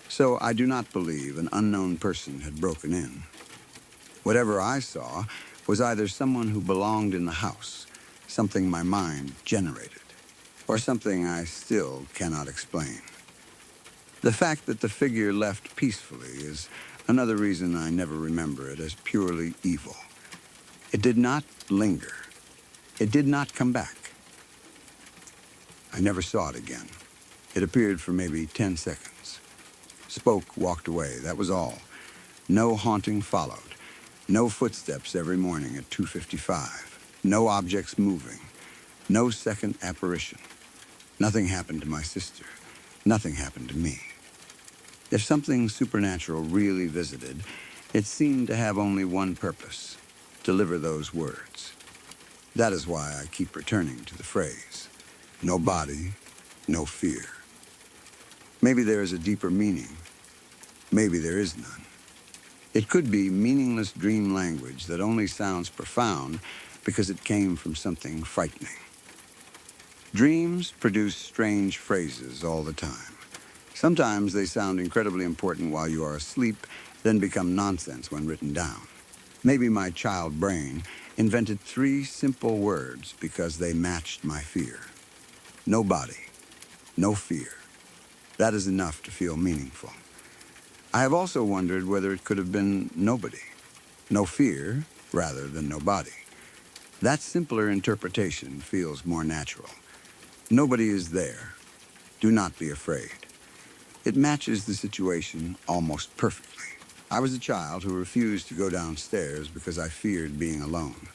So I do not believe an unknown person had broken in. Whatever I saw was either someone who belonged in the house, something my mind generated, or something I still cannot explain. The fact that the figure left peacefully is another reason I never remember it as purely evil. It did not linger. It did not come back. I never saw it again. It appeared for maybe 10 seconds. spoke, walked away. That was all. No haunting followed. No footsteps every morning at 2:55. No objects moving. No second apparition. Nothing happened to my sister. Nothing happened to me. If something supernatural really visited, it seemed to have only one purpose: deliver those words. That is why I keep returning to the phrase, no body, no fear. Maybe there is a deeper meaning. Maybe there is none. It could be meaningless dream language that only sounds profound because it came from something frightening. Dreams produce strange phrases all the time. Sometimes they sound incredibly important while you are asleep, then become nonsense when written down. Maybe my child brain invented 3 simple words because they matched my fear. No body, no fear. That is enough to feel meaningful. I have also wondered whether it could have been nobody. No fear, rather than no body. That simpler interpretation feels more natural. Nobody is there. Do not be afraid. It matches the situation almost perfectly. I was a child who refused to go downstairs because I feared being alone.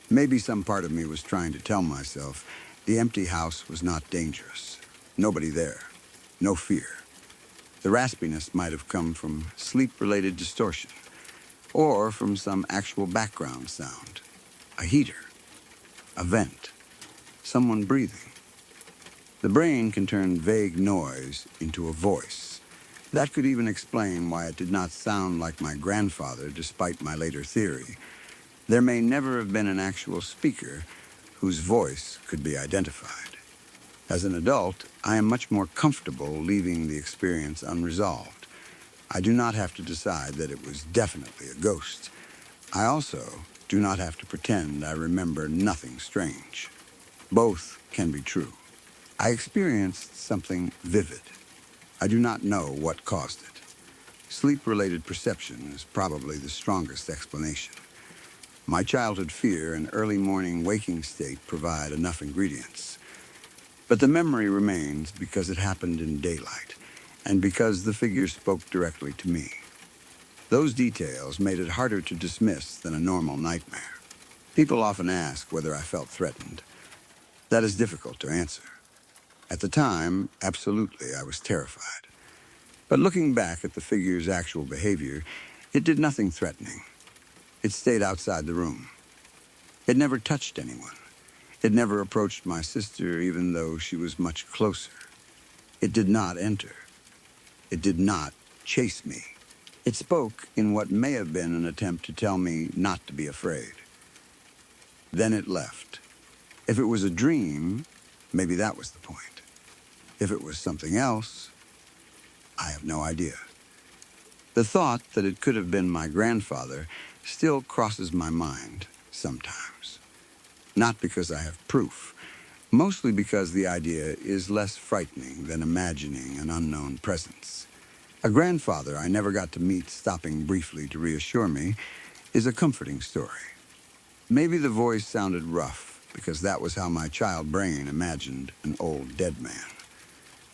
Maybe some part of me was trying to tell myself the empty house was not dangerous. Nobody there. No fear. The raspiness might have come from sleep-related distortion, or from some actual background sound. A heater, a vent, someone breathing. The brain can turn vague noise into a voice. That could even explain why it did not sound like my grandfather, despite my later theory. There may never have been an actual speaker whose voice could be identified. As an adult, I am much more comfortable leaving the experience unresolved. I do not have to decide that it was definitely a ghost. I also do not have to pretend I remember nothing strange. Both can be true. I experienced something vivid. I do not know what caused it. Sleep-related perception is probably the strongest explanation. My childhood fear and early morning waking state provide enough ingredients. But the memory remains because it happened in daylight, and because the figure spoke directly to me. Those details made it harder to dismiss than a normal nightmare. People often ask whether I felt threatened. That is difficult to answer. At the time, absolutely, I was terrified. But looking back at the figure's actual behavior, it did nothing threatening. It stayed outside the room. It never touched anyone. It never approached my sister, even though she was much closer. It did not enter. It did not chase me. It spoke in what may have been an attempt to tell me not to be afraid. Then it left. If it was a dream, maybe that was the point. If it was something else, I have no idea. The thought that it could have been my grandfather still crosses my mind sometimes. Not because I have proof, mostly because the idea is less frightening than imagining an unknown presence. A grandfather I never got to meet, stopping briefly to reassure me, is a comforting story. Maybe the voice sounded rough, because that was how my child brain imagined an old dead man.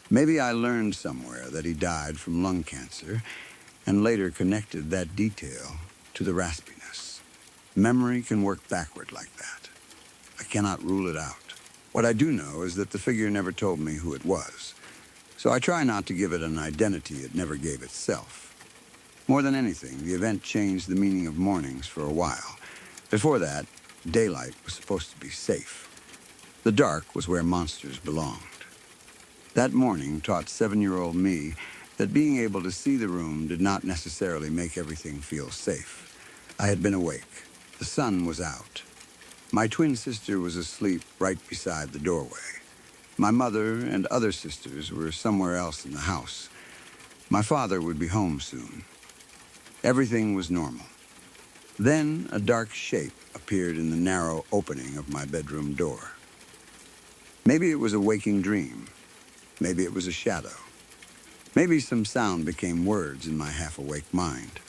Maybe I learned somewhere that he died from lung cancer, and later connected that detail to the raspiness. Memory can work backward like that. I cannot rule it out. What I do know is that the figure never told me who it was, so I try not to give it an identity it never gave itself. More than anything, the event changed the meaning of mornings for a while. Before that, daylight was supposed to be safe. The dark was where monsters belonged. That morning taught 7-year-old me that being able to see the room did not necessarily make everything feel safe. I had been awake. The sun was out. My twin sister was asleep right beside the doorway. My mother and other sisters were somewhere else in the house. My father would be home soon. Everything was normal. Then a dark shape appeared in the narrow opening of my bedroom door. Maybe it was a waking dream. Maybe it was a shadow. Maybe some sound became words in my half-awake mind.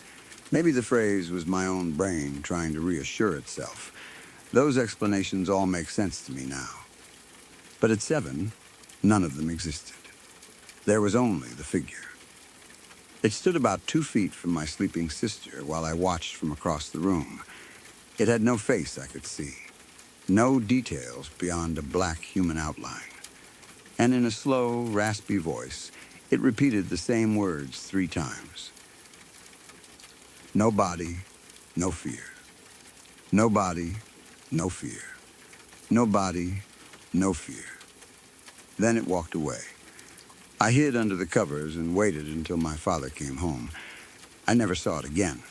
Maybe the phrase was my own brain trying to reassure itself. Those explanations all make sense to me now. But at 7, none of them existed. There was only the figure. It stood about 2 feet from my sleeping sister while I watched from across the room. It had no face I could see, no details beyond a black human outline. And in a slow, raspy voice, it repeated the same words 3 times. No body, no fear. No body, no fear. No body, no fear. Then it walked away. I hid under the covers and waited until my father came home. I never saw it again.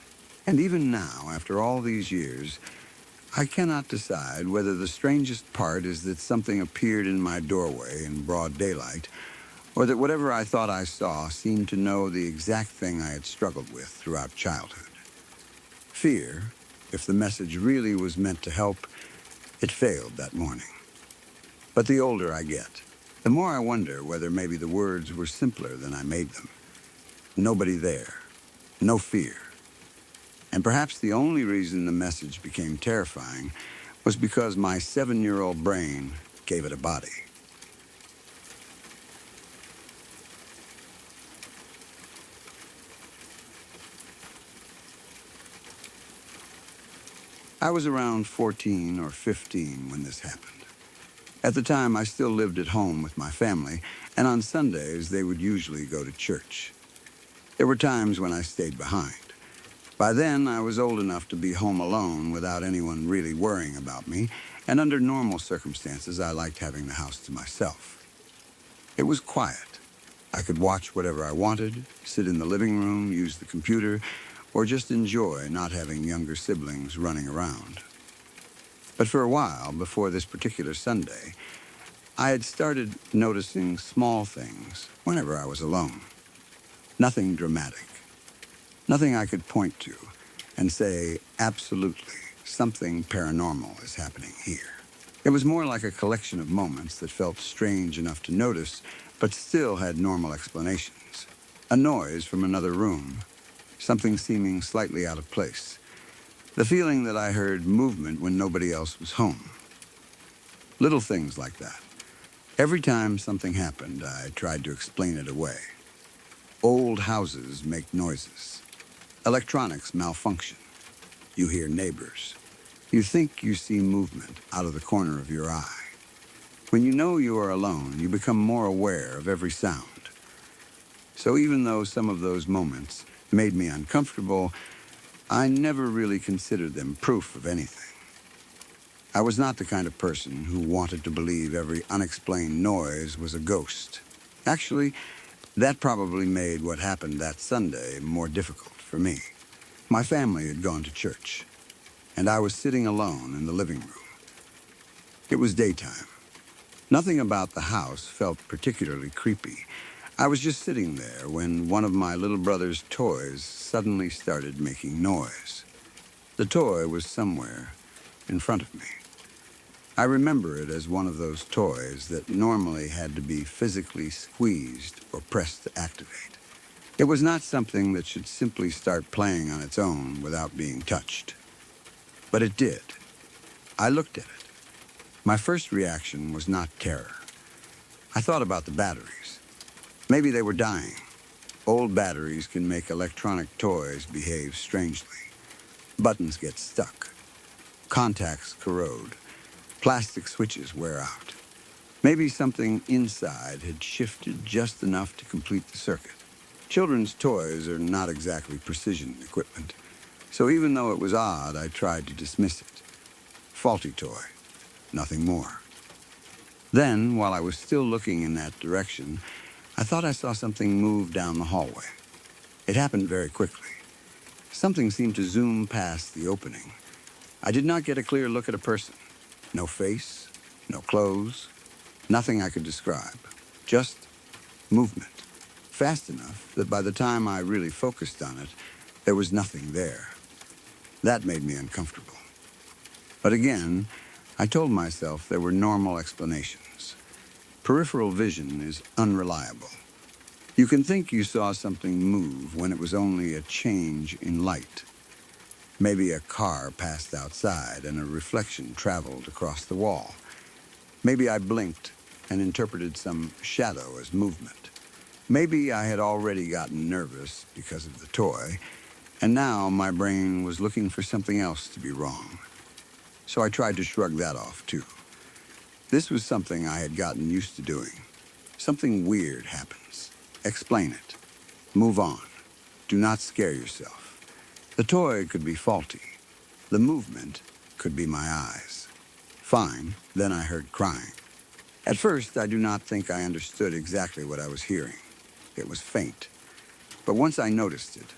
And even now, after all these years, I cannot decide whether the strangest part is that something appeared in my doorway in broad daylight, or that whatever I thought I saw seemed to know the exact thing I had struggled with throughout childhood. Fear, if the message really was meant to help, it failed that morning. But the older I get, the more I wonder whether maybe the words were simpler than I made them. Nobody there. No fear. And perhaps the only reason the message became terrifying was because my 7-year-old brain gave it a body. I was around 14 or 15 when this happened. At the time, I still lived at home with my family, and on Sundays, they would usually go to church. There were times when I stayed behind. By then, I was old enough to be home alone without anyone really worrying about me, and under normal circumstances, I liked having the house to myself. It was quiet. I could watch whatever I wanted, sit in the living room, use the computer, or just enjoy not having younger siblings running around. But for a while, before this particular Sunday, I had started noticing small things whenever I was alone. Nothing dramatic. Nothing I could point to and say, absolutely, something paranormal is happening here. It was more like a collection of moments that felt strange enough to notice, but still had normal explanations. A noise from another room, something seeming slightly out of place. The feeling that I heard movement when nobody else was home. Little things like that. Every time something happened, I tried to explain it away. Old houses make noises. Electronics malfunction. You hear neighbors. You think you see movement out of the corner of your eye. When you know you are alone, you become more aware of every sound. So even though some of those moments made me uncomfortable, I never really considered them proof of anything. I was not the kind of person who wanted to believe every unexplained noise was a ghost. Actually, that probably made what happened that Sunday more difficult for me. My family had gone to church, and I was sitting alone in the living room. It was daytime. Nothing about the house felt particularly creepy. I was just sitting there when one of my little brother's toys suddenly started making noise. The toy was somewhere in front of me. I remember it as one of those toys that normally had to be physically squeezed or pressed to activate. It was not something that should simply start playing on its own without being touched. But it did. I looked at it. My first reaction was not terror. I thought about the batteries. Maybe they were dying. Old batteries can make electronic toys behave strangely. Buttons get stuck. Contacts corrode. Plastic switches wear out. Maybe something inside had shifted just enough to complete the circuit. Children's toys are not exactly precision equipment. So even though it was odd, I tried to dismiss it. Faulty toy. Nothing more. Then, while I was still looking in that direction, I thought I saw something move down the hallway. It happened very quickly. Something seemed to zoom past the opening. I did not get a clear look at a person. No face, no clothes, nothing I could describe. Just movement. Fast enough that by the time I really focused on it, there was nothing there. That made me uncomfortable. But again, I told myself there were normal explanations. Peripheral vision is unreliable. You can think you saw something move when it was only a change in light. Maybe a car passed outside and a reflection traveled across the wall. Maybe I blinked and interpreted some shadow as movement. Maybe I had already gotten nervous because of the toy, and now my brain was looking for something else to be wrong. So I tried to shrug that off, too. This was something I had gotten used to doing. Something weird happens. Explain it. Move on. Do not scare yourself. The toy could be faulty. The movement could be my eyes. Fine, then I heard crying. At first, I do not think I understood exactly what I was hearing. It was faint. But once I noticed it,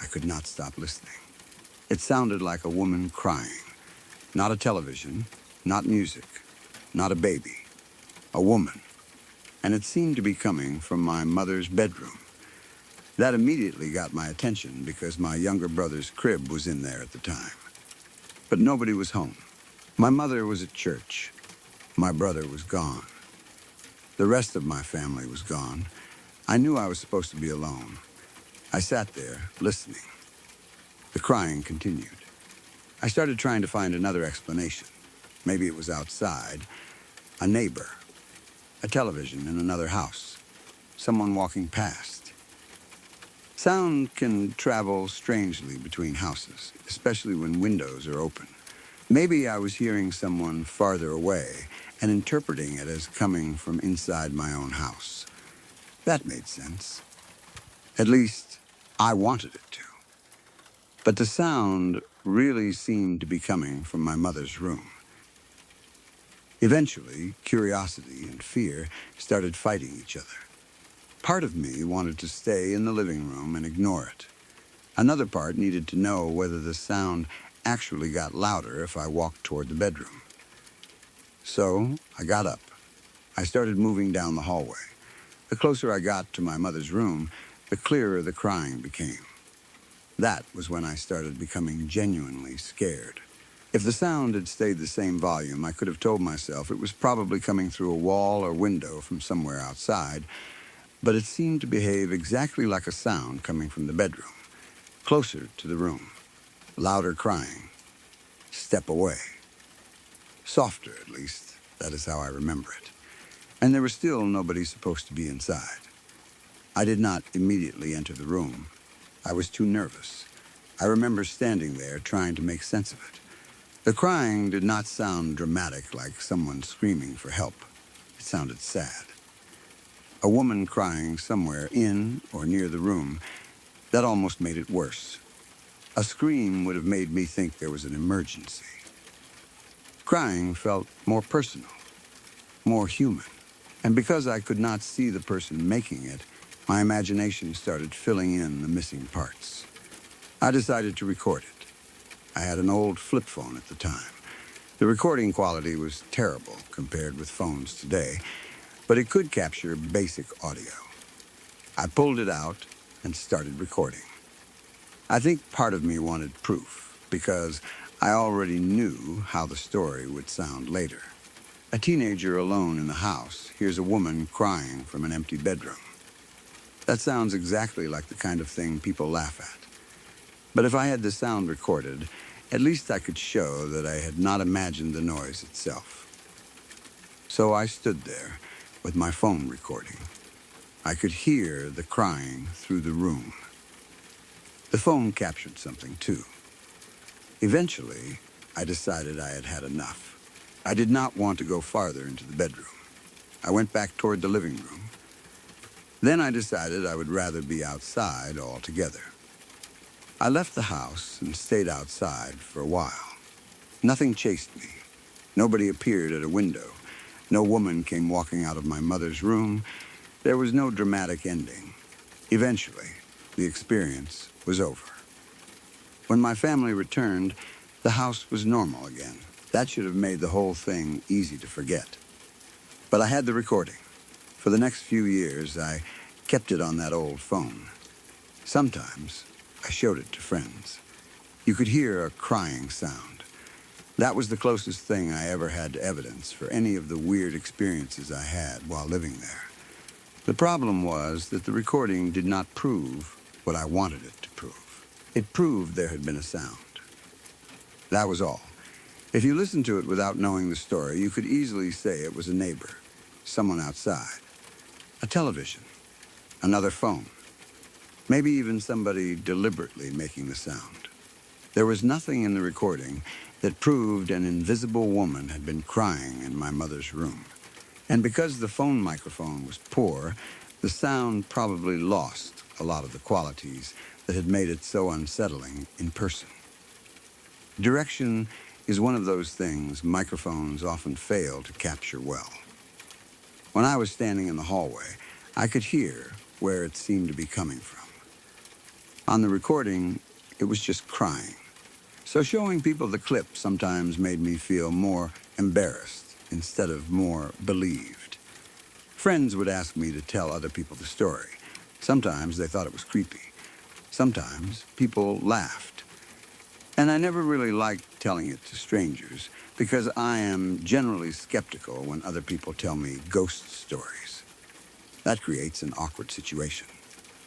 I could not stop listening. It sounded like a woman crying. Not a television, not music, not a baby. A woman. And it seemed to be coming from my mother's bedroom. That immediately got my attention because my younger brother's crib was in there at the time. But nobody was home. My mother was at church. My brother was gone. The rest of my family was gone. I knew I was supposed to be alone. I sat there, listening. The crying continued. I started trying to find another explanation. Maybe it was outside. A neighbor. A television in another house. Someone walking past. Sound can travel strangely between houses, especially when windows are open. Maybe I was hearing someone farther away and interpreting it as coming from inside my own house. That made sense. At least, I wanted it to. But the sound really seemed to be coming from my mother's room. Eventually, curiosity and fear started fighting each other. Part of me wanted to stay in the living room and ignore it. Another part needed to know whether the sound actually got louder if I walked toward the bedroom. So, I got up. I started moving down the hallway. The closer I got to my mother's room, the clearer the crying became. That was when I started becoming genuinely scared. If the sound had stayed the same volume, I could have told myself it was probably coming through a wall or window from somewhere outside, but it seemed to behave exactly like a sound coming from the bedroom, closer to the room, louder crying, step away. Softer, at least, that is how I remember it. And there was still nobody supposed to be inside. I did not immediately enter the room. I was too nervous. I remember standing there trying to make sense of it. The crying did not sound dramatic like someone screaming for help. It sounded sad. A woman crying somewhere in or near the room, that almost made it worse. A scream would have made me think there was an emergency. Crying felt more personal, more human. And because I could not see the person making it, my imagination started filling in the missing parts. I decided to record it. I had an old flip phone at the time. The recording quality was terrible compared with phones today, but it could capture basic audio. I pulled it out and started recording. I think part of me wanted proof, because I already knew how the story would sound later. A teenager alone in the house hears a woman crying from an empty bedroom. That sounds exactly like the kind of thing people laugh at. But if I had the sound recorded, at least I could show that I had not imagined the noise itself. So I stood there with my phone recording. I could hear the crying through the room. The phone captured something, too. Eventually, I decided I had had enough. I did not want to go farther into the bedroom. I went back toward the living room. Then I decided I would rather be outside altogether. I left the house and stayed outside for a while. Nothing chased me. Nobody appeared at a window. No woman came walking out of my mother's room. There was no dramatic ending. Eventually, the experience was over. When my family returned, the house was normal again. That should have made the whole thing easy to forget. But I had the recording. For the next few years, I kept it on that old phone. Sometimes, I showed it to friends. You could hear a crying sound. That was the closest thing I ever had to evidence for any of the weird experiences I had while living there. The problem was that the recording did not prove what I wanted it to prove. It proved there had been a sound. That was all. If you listened to it without knowing the story, you could easily say it was a neighbor, someone outside, a television, another phone, maybe even somebody deliberately making the sound. There was nothing in the recording that proved an invisible woman had been crying in my mother's room. And because the phone microphone was poor, the sound probably lost a lot of the qualities that had made it so unsettling in person. Direction is one of those things microphones often fail to capture well. When I was standing in the hallway, I could hear where it seemed to be coming from. On the recording, it was just crying. So showing people the clip sometimes made me feel more embarrassed instead of more believed. Friends would ask me to tell other people the story. Sometimes they thought it was creepy. Sometimes people laughed. And I never really liked telling it to strangers because I am generally skeptical when other people tell me ghost stories. That creates an awkward situation.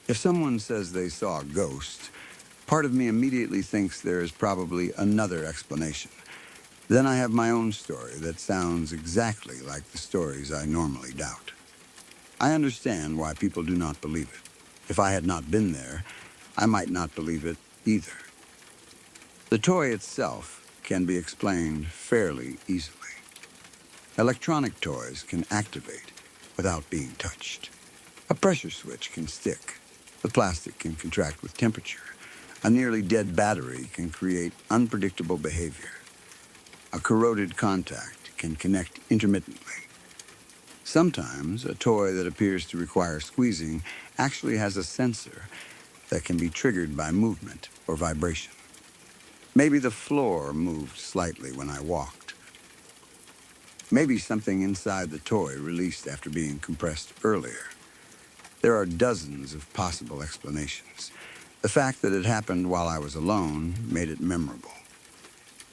If someone says they saw a ghost, part of me immediately thinks there is probably another explanation. Then I have my own story that sounds exactly like the stories I normally doubt. I understand why people do not believe it. If I had not been there, I might not believe it either. The toy itself can be explained fairly easily. Electronic toys can activate without being touched. A pressure switch can stick. The plastic can contract with temperature. A nearly dead battery can create unpredictable behavior. A corroded contact can connect intermittently. Sometimes a toy that appears to require squeezing actually has a sensor that can be triggered by movement or vibration. Maybe the floor moved slightly when I walked. Maybe something inside the toy released after being compressed earlier. There are dozens of possible explanations. The fact that it happened while I was alone made it memorable.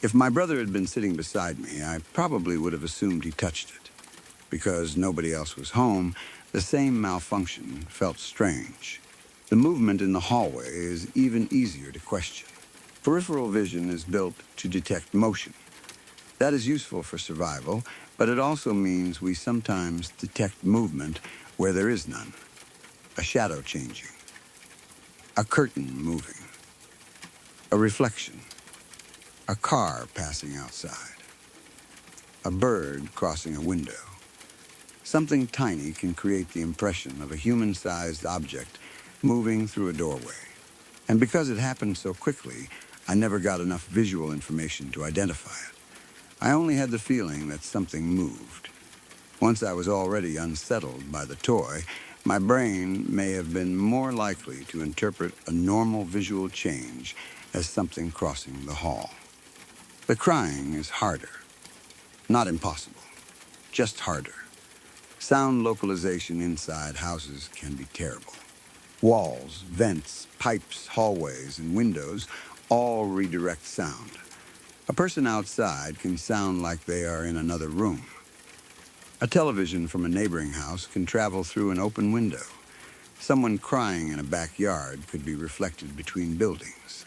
If my brother had been sitting beside me, I probably would have assumed he touched it. Because nobody else was home, the same malfunction felt strange. The movement in the hallway is even easier to question. Peripheral vision is built to detect motion. That is useful for survival, but it also means we sometimes detect movement where there is none. A shadow changing. A curtain moving. A reflection. A car passing outside. A bird crossing a window. Something tiny can create the impression of a human-sized object moving through a doorway. And because it happened so quickly, I never got enough visual information to identify it. I only had the feeling that something moved. Once I was already unsettled by the toy, my brain may have been more likely to interpret a normal visual change as something crossing the hall. The crying is harder. Not impossible, just harder. Sound localization inside houses can be terrible. Walls, vents, pipes, hallways, and windows all redirect sound. A person outside can sound like they are in another room. A television from a neighboring house can travel through an open window. Someone crying in a backyard could be reflected between buildings.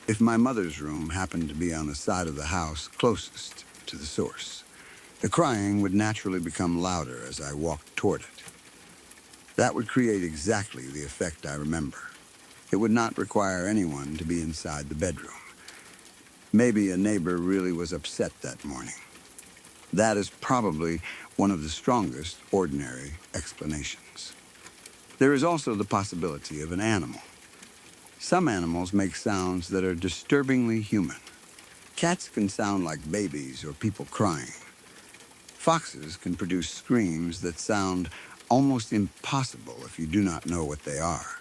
If my mother's room happened to be on the side of the house closest to the source, the crying would naturally become louder as I walked toward it. That would create exactly the effect I remember. It would not require anyone to be inside the bedroom. Maybe a neighbor really was upset that morning. That is probably one of the strongest ordinary explanations. There is also the possibility of an animal. Some animals make sounds that are disturbingly human. Cats can sound like babies or people crying. Foxes can produce screams that sound almost impossible if you do not know what they are.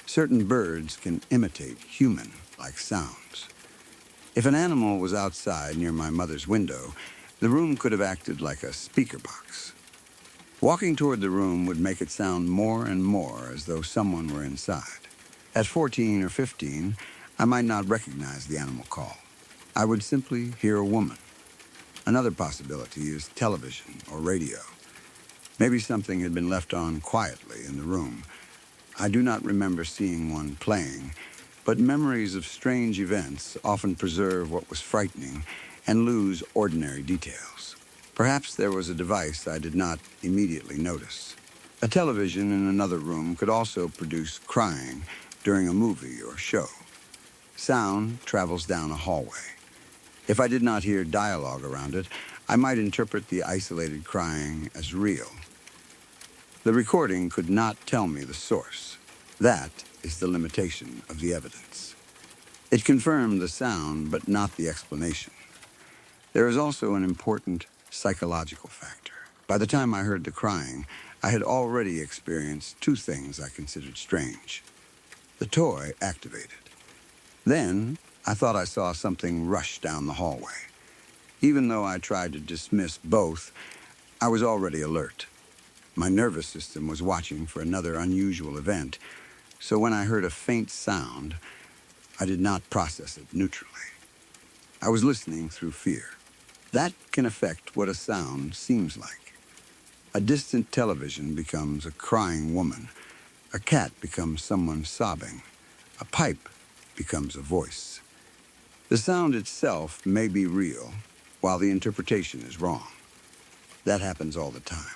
Certain birds can imitate human-like sounds. If an animal was outside near my mother's window, the room could have acted like a speaker box. Walking toward the room would make it sound more and more as though someone were inside. At 14 or 15, I might not recognize the animal call. I would simply hear a woman. Another possibility is television or radio. Maybe something had been left on quietly in the room. I do not remember seeing one playing, but memories of strange events often preserve what was frightening and lose ordinary details. Perhaps there was a device I did not immediately notice. A television in another room could also produce crying during a movie or show. Sound travels down a hallway. If I did not hear dialogue around it, I might interpret the isolated crying as real. The recording could not tell me the source. That is the limitation of the evidence. It confirmed the sound, but not the explanation. There is also an important psychological factor. By the time I heard the crying, I had already experienced two things I considered strange. The toy activated. Then, I thought I saw something rush down the hallway. Even though I tried to dismiss both, I was already alert. My nervous system was watching for another unusual event, so when I heard a faint sound, I did not process it neutrally. I was listening through fear. That can affect what a sound seems like. A distant television becomes a crying woman. A cat becomes someone sobbing. A pipe becomes a voice. The sound itself may be real, while the interpretation is wrong. That happens all the time.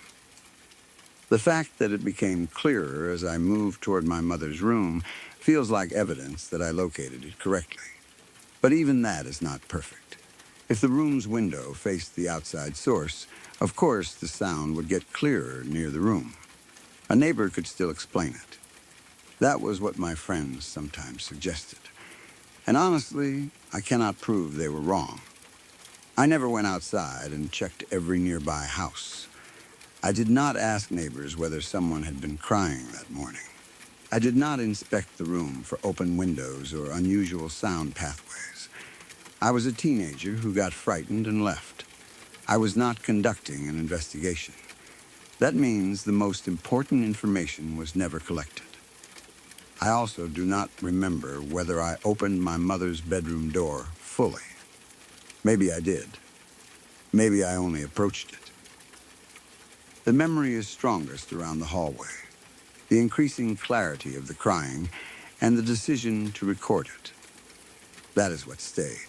The fact that it became clearer as I moved toward my mother's room feels like evidence that I located it correctly. But even that is not perfect. If the room's window faced the outside source, of course the sound would get clearer near the room. A neighbor could still explain it. That was what my friends sometimes suggested. And honestly, I cannot prove they were wrong. I never went outside and checked every nearby house. I did not ask neighbors whether someone had been crying that morning. I did not inspect the room for open windows or unusual sound pathways. I was a teenager who got frightened and left. I was not conducting an investigation. That means the most important information was never collected. I also do not remember whether I opened my mother's bedroom door fully. Maybe I did. Maybe I only approached it. The memory is strongest around the hallway, the increasing clarity of the crying, and the decision to record it. That is what stayed.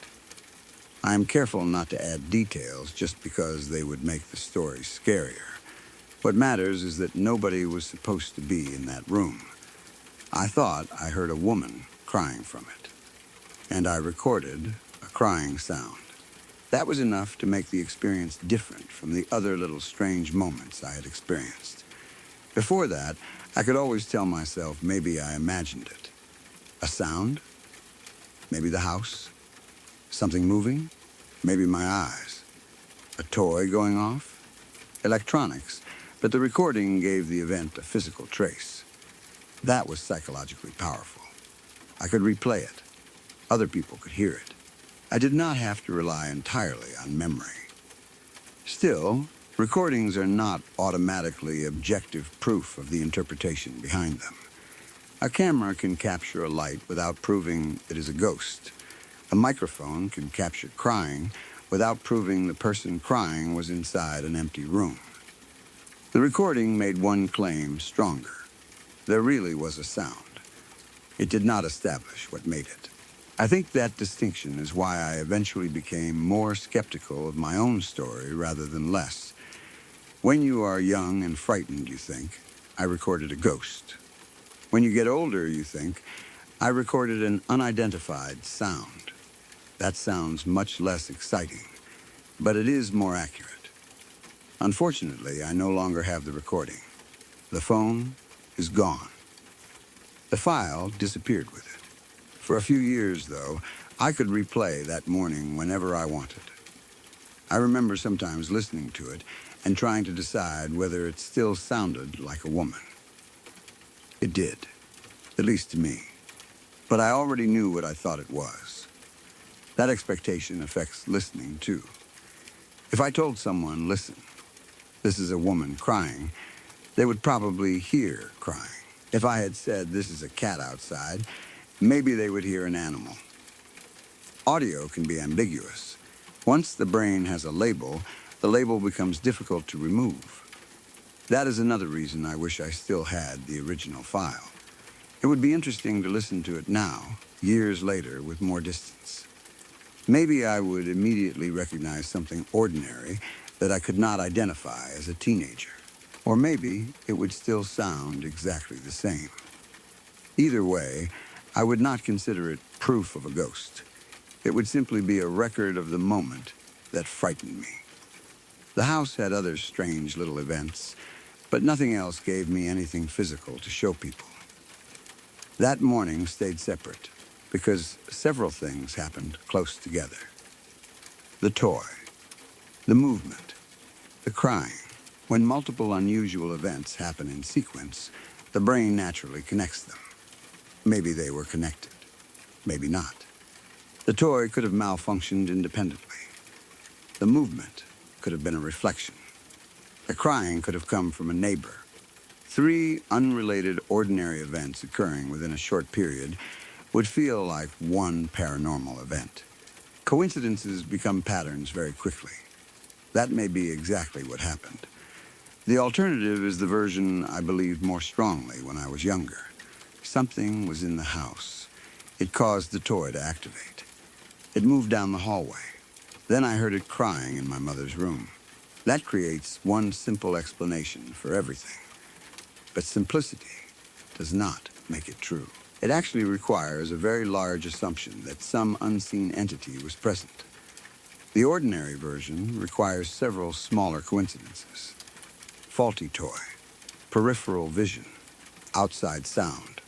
I am careful not to add details just because they would make the story scarier. What matters is that nobody was supposed to be in that room. I thought I heard a woman crying from it, and I recorded a crying sound. That was enough to make the experience different from the other little strange moments I had experienced. Before that, I could always tell myself maybe I imagined it. A sound? Maybe the house? Something moving? Maybe my eyes. A toy going off? Electronics, but the recording gave the event a physical trace. That was psychologically powerful. I could replay it. Other people could hear it. I did not have to rely entirely on memory. Still, recordings are not automatically objective proof of the interpretation behind them. A camera can capture a light without proving it is a ghost. A microphone can capture crying without proving the person crying was inside an empty room. The recording made one claim stronger. There really was a sound. It did not establish what made it. I think that distinction is why I eventually became more skeptical of my own story rather than less. When you are young and frightened, you think, I recorded a ghost. When you get older, you think, I recorded an unidentified sound. That sounds much less exciting, but it is more accurate. Unfortunately, I no longer have the recording. The phone is gone. The file disappeared with it. For a few years, though, I could replay that morning whenever I wanted. I remember sometimes listening to it and trying to decide whether it still sounded like a woman. It did, at least to me. But I already knew what I thought it was. That expectation affects listening, too. If I told someone, listen, this is a woman crying, they would probably hear crying. If I had said, this is a cat outside, maybe they would hear an animal. Audio can be ambiguous. Once the brain has a label, the label becomes difficult to remove. That is another reason I wish I still had the original file. It would be interesting to listen to it now, years later, with more distance. Maybe I would immediately recognize something ordinary that I could not identify as a teenager. Or maybe it would still sound exactly the same. Either way, I would not consider it proof of a ghost. It would simply be a record of the moment that frightened me. The house had other strange little events, but nothing else gave me anything physical to show people. That morning stayed separate because several things happened close together. The toy, the movement, the crying. When multiple unusual events happen in sequence, the brain naturally connects them. Maybe they were connected, maybe not. The toy could have malfunctioned independently. The movement could have been a reflection. The crying could have come from a neighbor. 3 unrelated ordinary events occurring within a short period would feel like one paranormal event. Coincidences become patterns very quickly. That may be exactly what happened. The alternative is the version I believed more strongly when I was younger. Something was in the house. It caused the toy to activate. It moved down the hallway. Then I heard it crying in my mother's room. That creates one simple explanation for everything. But simplicity does not make it true. It actually requires a very large assumption that some unseen entity was present. The ordinary version requires several smaller coincidences. Faulty toy, peripheral vision, outside sound.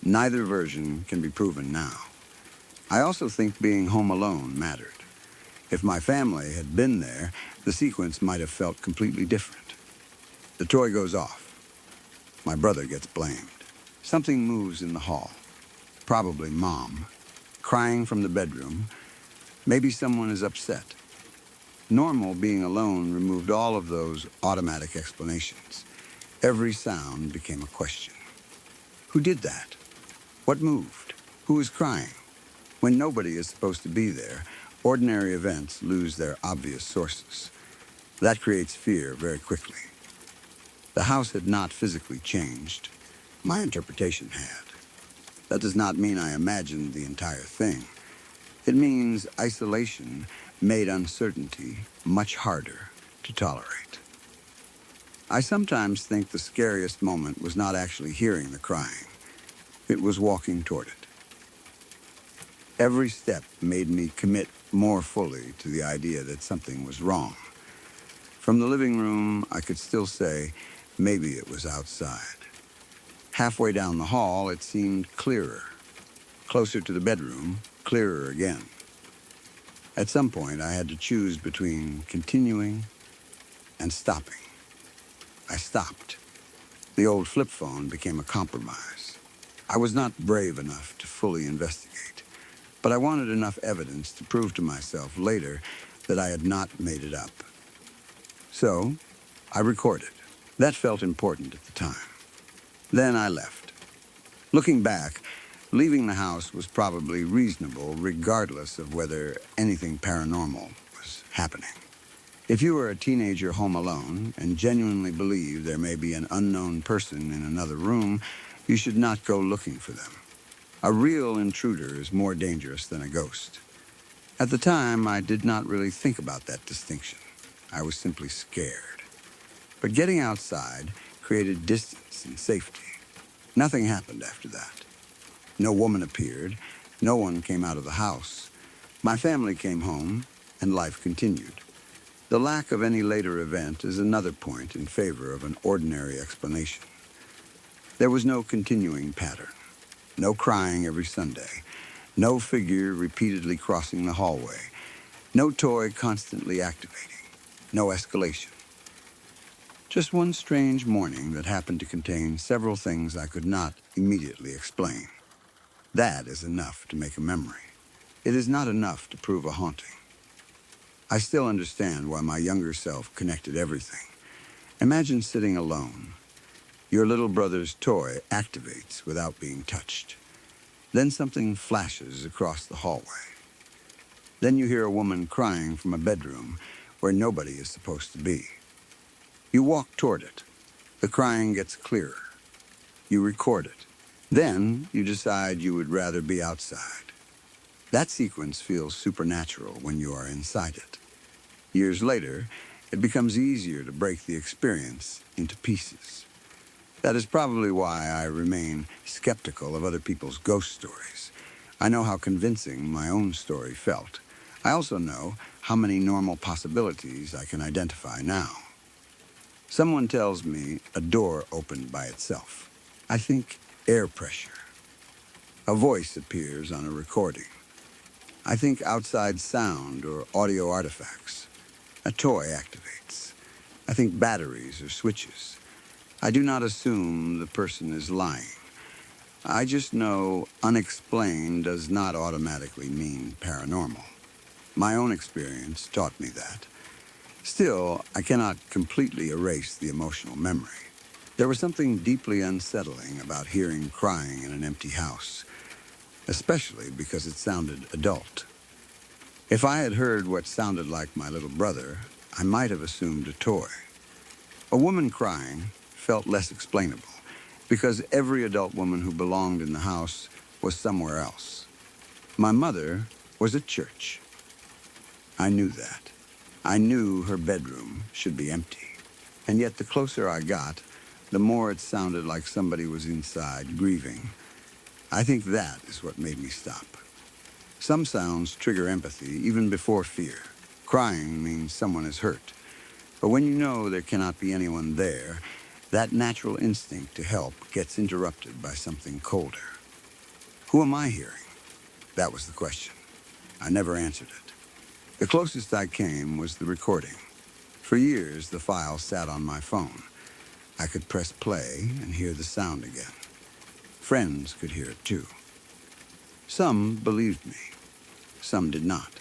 Neither version can be proven now. I also think being home alone mattered. If my family had been there, the sequence might have felt completely different. The toy goes off. My brother gets blamed. Something moves in the hall. Probably Mom, crying from the bedroom. Maybe someone is upset. Normal being alone removed all of those automatic explanations. Every sound became a question. Who did that? What moved? Who is crying? When nobody is supposed to be there, ordinary events lose their obvious sources. That creates fear very quickly. The house had not physically changed. My interpretation had. That does not mean I imagined the entire thing. It means isolation made uncertainty much harder to tolerate. I sometimes think the scariest moment was not actually hearing the crying. It was walking toward it. Every step made me commit more fully to the idea that something was wrong. From the living room, I could still say, maybe it was outside. Halfway down the hall, it seemed clearer. Closer to the bedroom, clearer again. At some point, I had to choose between continuing and stopping. I stopped. The old flip phone became a compromise. I was not brave enough to fully investigate, but I wanted enough evidence to prove to myself later that I had not made it up. So, I recorded. That felt important at the time. Then I left. Looking back, leaving the house was probably reasonable regardless of whether anything paranormal was happening. If you are a teenager home alone and genuinely believe there may be an unknown person in another room, you should not go looking for them. A real intruder is more dangerous than a ghost. At the time, I did not really think about that distinction. I was simply scared. But getting outside created distance and safety. Nothing happened after that. No woman appeared. No one came out of the house. My family came home, and life continued. The lack of any later event is another point in favor of an ordinary explanation. There was no continuing pattern. No crying every Sunday. No figure repeatedly crossing the hallway. No toy constantly activating. No escalation. Just one strange morning that happened to contain several things I could not immediately explain. That is enough to make a memory. It is not enough to prove a haunting. I still understand why my younger self connected everything. Imagine sitting alone. Your little brother's toy activates without being touched. Then something flashes across the hallway. Then you hear a woman crying from a bedroom where nobody is supposed to be. You walk toward it. The crying gets clearer. You record it. Then you decide you would rather be outside. That sequence feels supernatural when you are inside it. Years later, it becomes easier to break the experience into pieces. That is probably why I remain skeptical of other people's ghost stories. I know how convincing my own story felt. I also know how many normal possibilities I can identify now. Someone tells me a door opened by itself. I think air pressure. A voice appears on a recording. I think outside sound or audio artifacts. A toy activates. I think batteries or switches. I do not assume the person is lying. I just know unexplained does not automatically mean paranormal. My own experience taught me that. Still, I cannot completely erase the emotional memory. There was something deeply unsettling about hearing crying in an empty house, especially because it sounded adult. If I had heard what sounded like my little brother, I might have assumed a toy. A woman crying felt less explainable, because every adult woman who belonged in the house was somewhere else. My mother was at church. I knew that. I knew her bedroom should be empty. And yet the closer I got, the more it sounded like somebody was inside grieving. I think that is what made me stop. Some sounds trigger empathy even before fear. Crying means someone is hurt. But when you know there cannot be anyone there, that natural instinct to help gets interrupted by something colder. Who am I hearing? That was the question. I never answered it. The closest I came was the recording. For years, the file sat on my phone. I could press play and hear the sound again. Friends could hear it too. Some believed me. Some did not.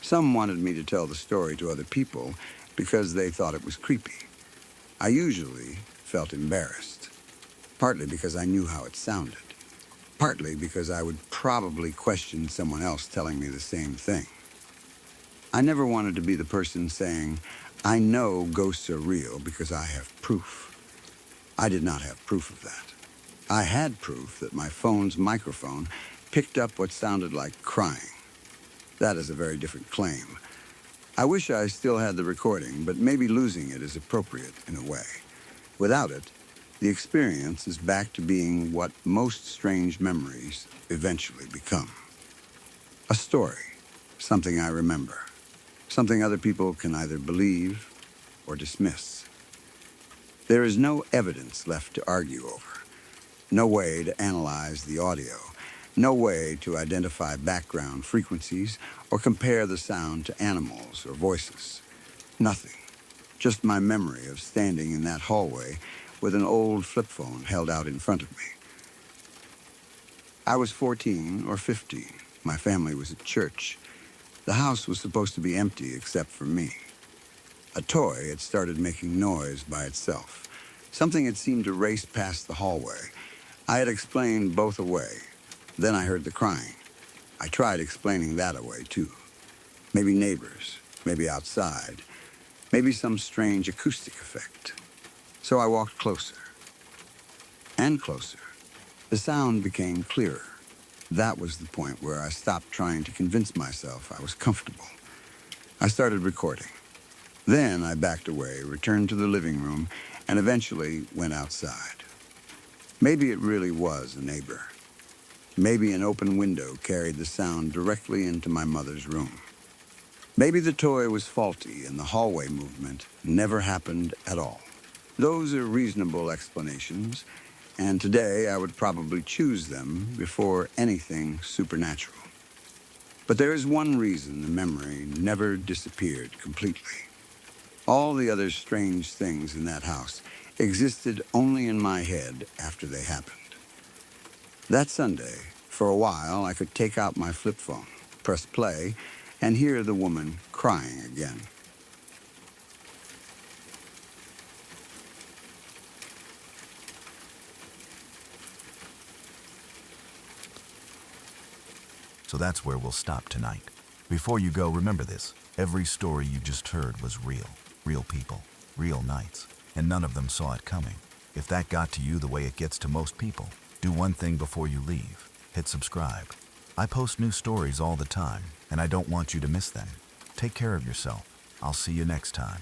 Some wanted me to tell the story to other people because they thought it was creepy. I usually felt embarrassed, partly because I knew how it sounded, partly because I would probably question someone else telling me the same thing. I never wanted to be the person saying, I know ghosts are real because I have proof. I did not have proof of that. I had proof that my phone's microphone picked up what sounded like crying. That is a very different claim. I wish I still had the recording, but maybe losing it is appropriate in a way. Without it, the experience is back to being what most strange memories eventually become. A story, something I remember, something other people can either believe or dismiss. There is no evidence left to argue over, no way to analyze the audio, no way to identify background frequencies or compare the sound to animals or voices. Nothing. Just my memory of standing in that hallway with an old flip phone held out in front of me. I was 14 or 15. My family was at church. The house was supposed to be empty except for me. A toy had started making noise by itself. Something had seemed to race past the hallway. I had explained both away. Then I heard the crying. I tried explaining that away, too. Maybe neighbors, maybe outside, maybe some strange acoustic effect. So I walked closer and closer. The sound became clearer. That was the point where I stopped trying to convince myself I was comfortable. I started recording. Then I backed away, returned to the living room, and eventually went outside. Maybe it really was a neighbor. Maybe an open window carried the sound directly into my mother's room. Maybe the toy was faulty and the hallway movement never happened at all. Those are reasonable explanations, and today I would probably choose them before anything supernatural. But there is one reason the memory never disappeared completely. All the other strange things in that house existed only in my head after they happened. That Sunday, for a while, I could take out my flip phone, press play, and hear the woman crying again. So that's where we'll stop tonight. Before you go, remember this. Every story you just heard was real. Real people, real nights, and none of them saw it coming. If that got to you the way it gets to most people, do one thing before you leave. Hit subscribe. I post new stories all the time, and I don't want you to miss them. Take care of yourself. I'll see you next time.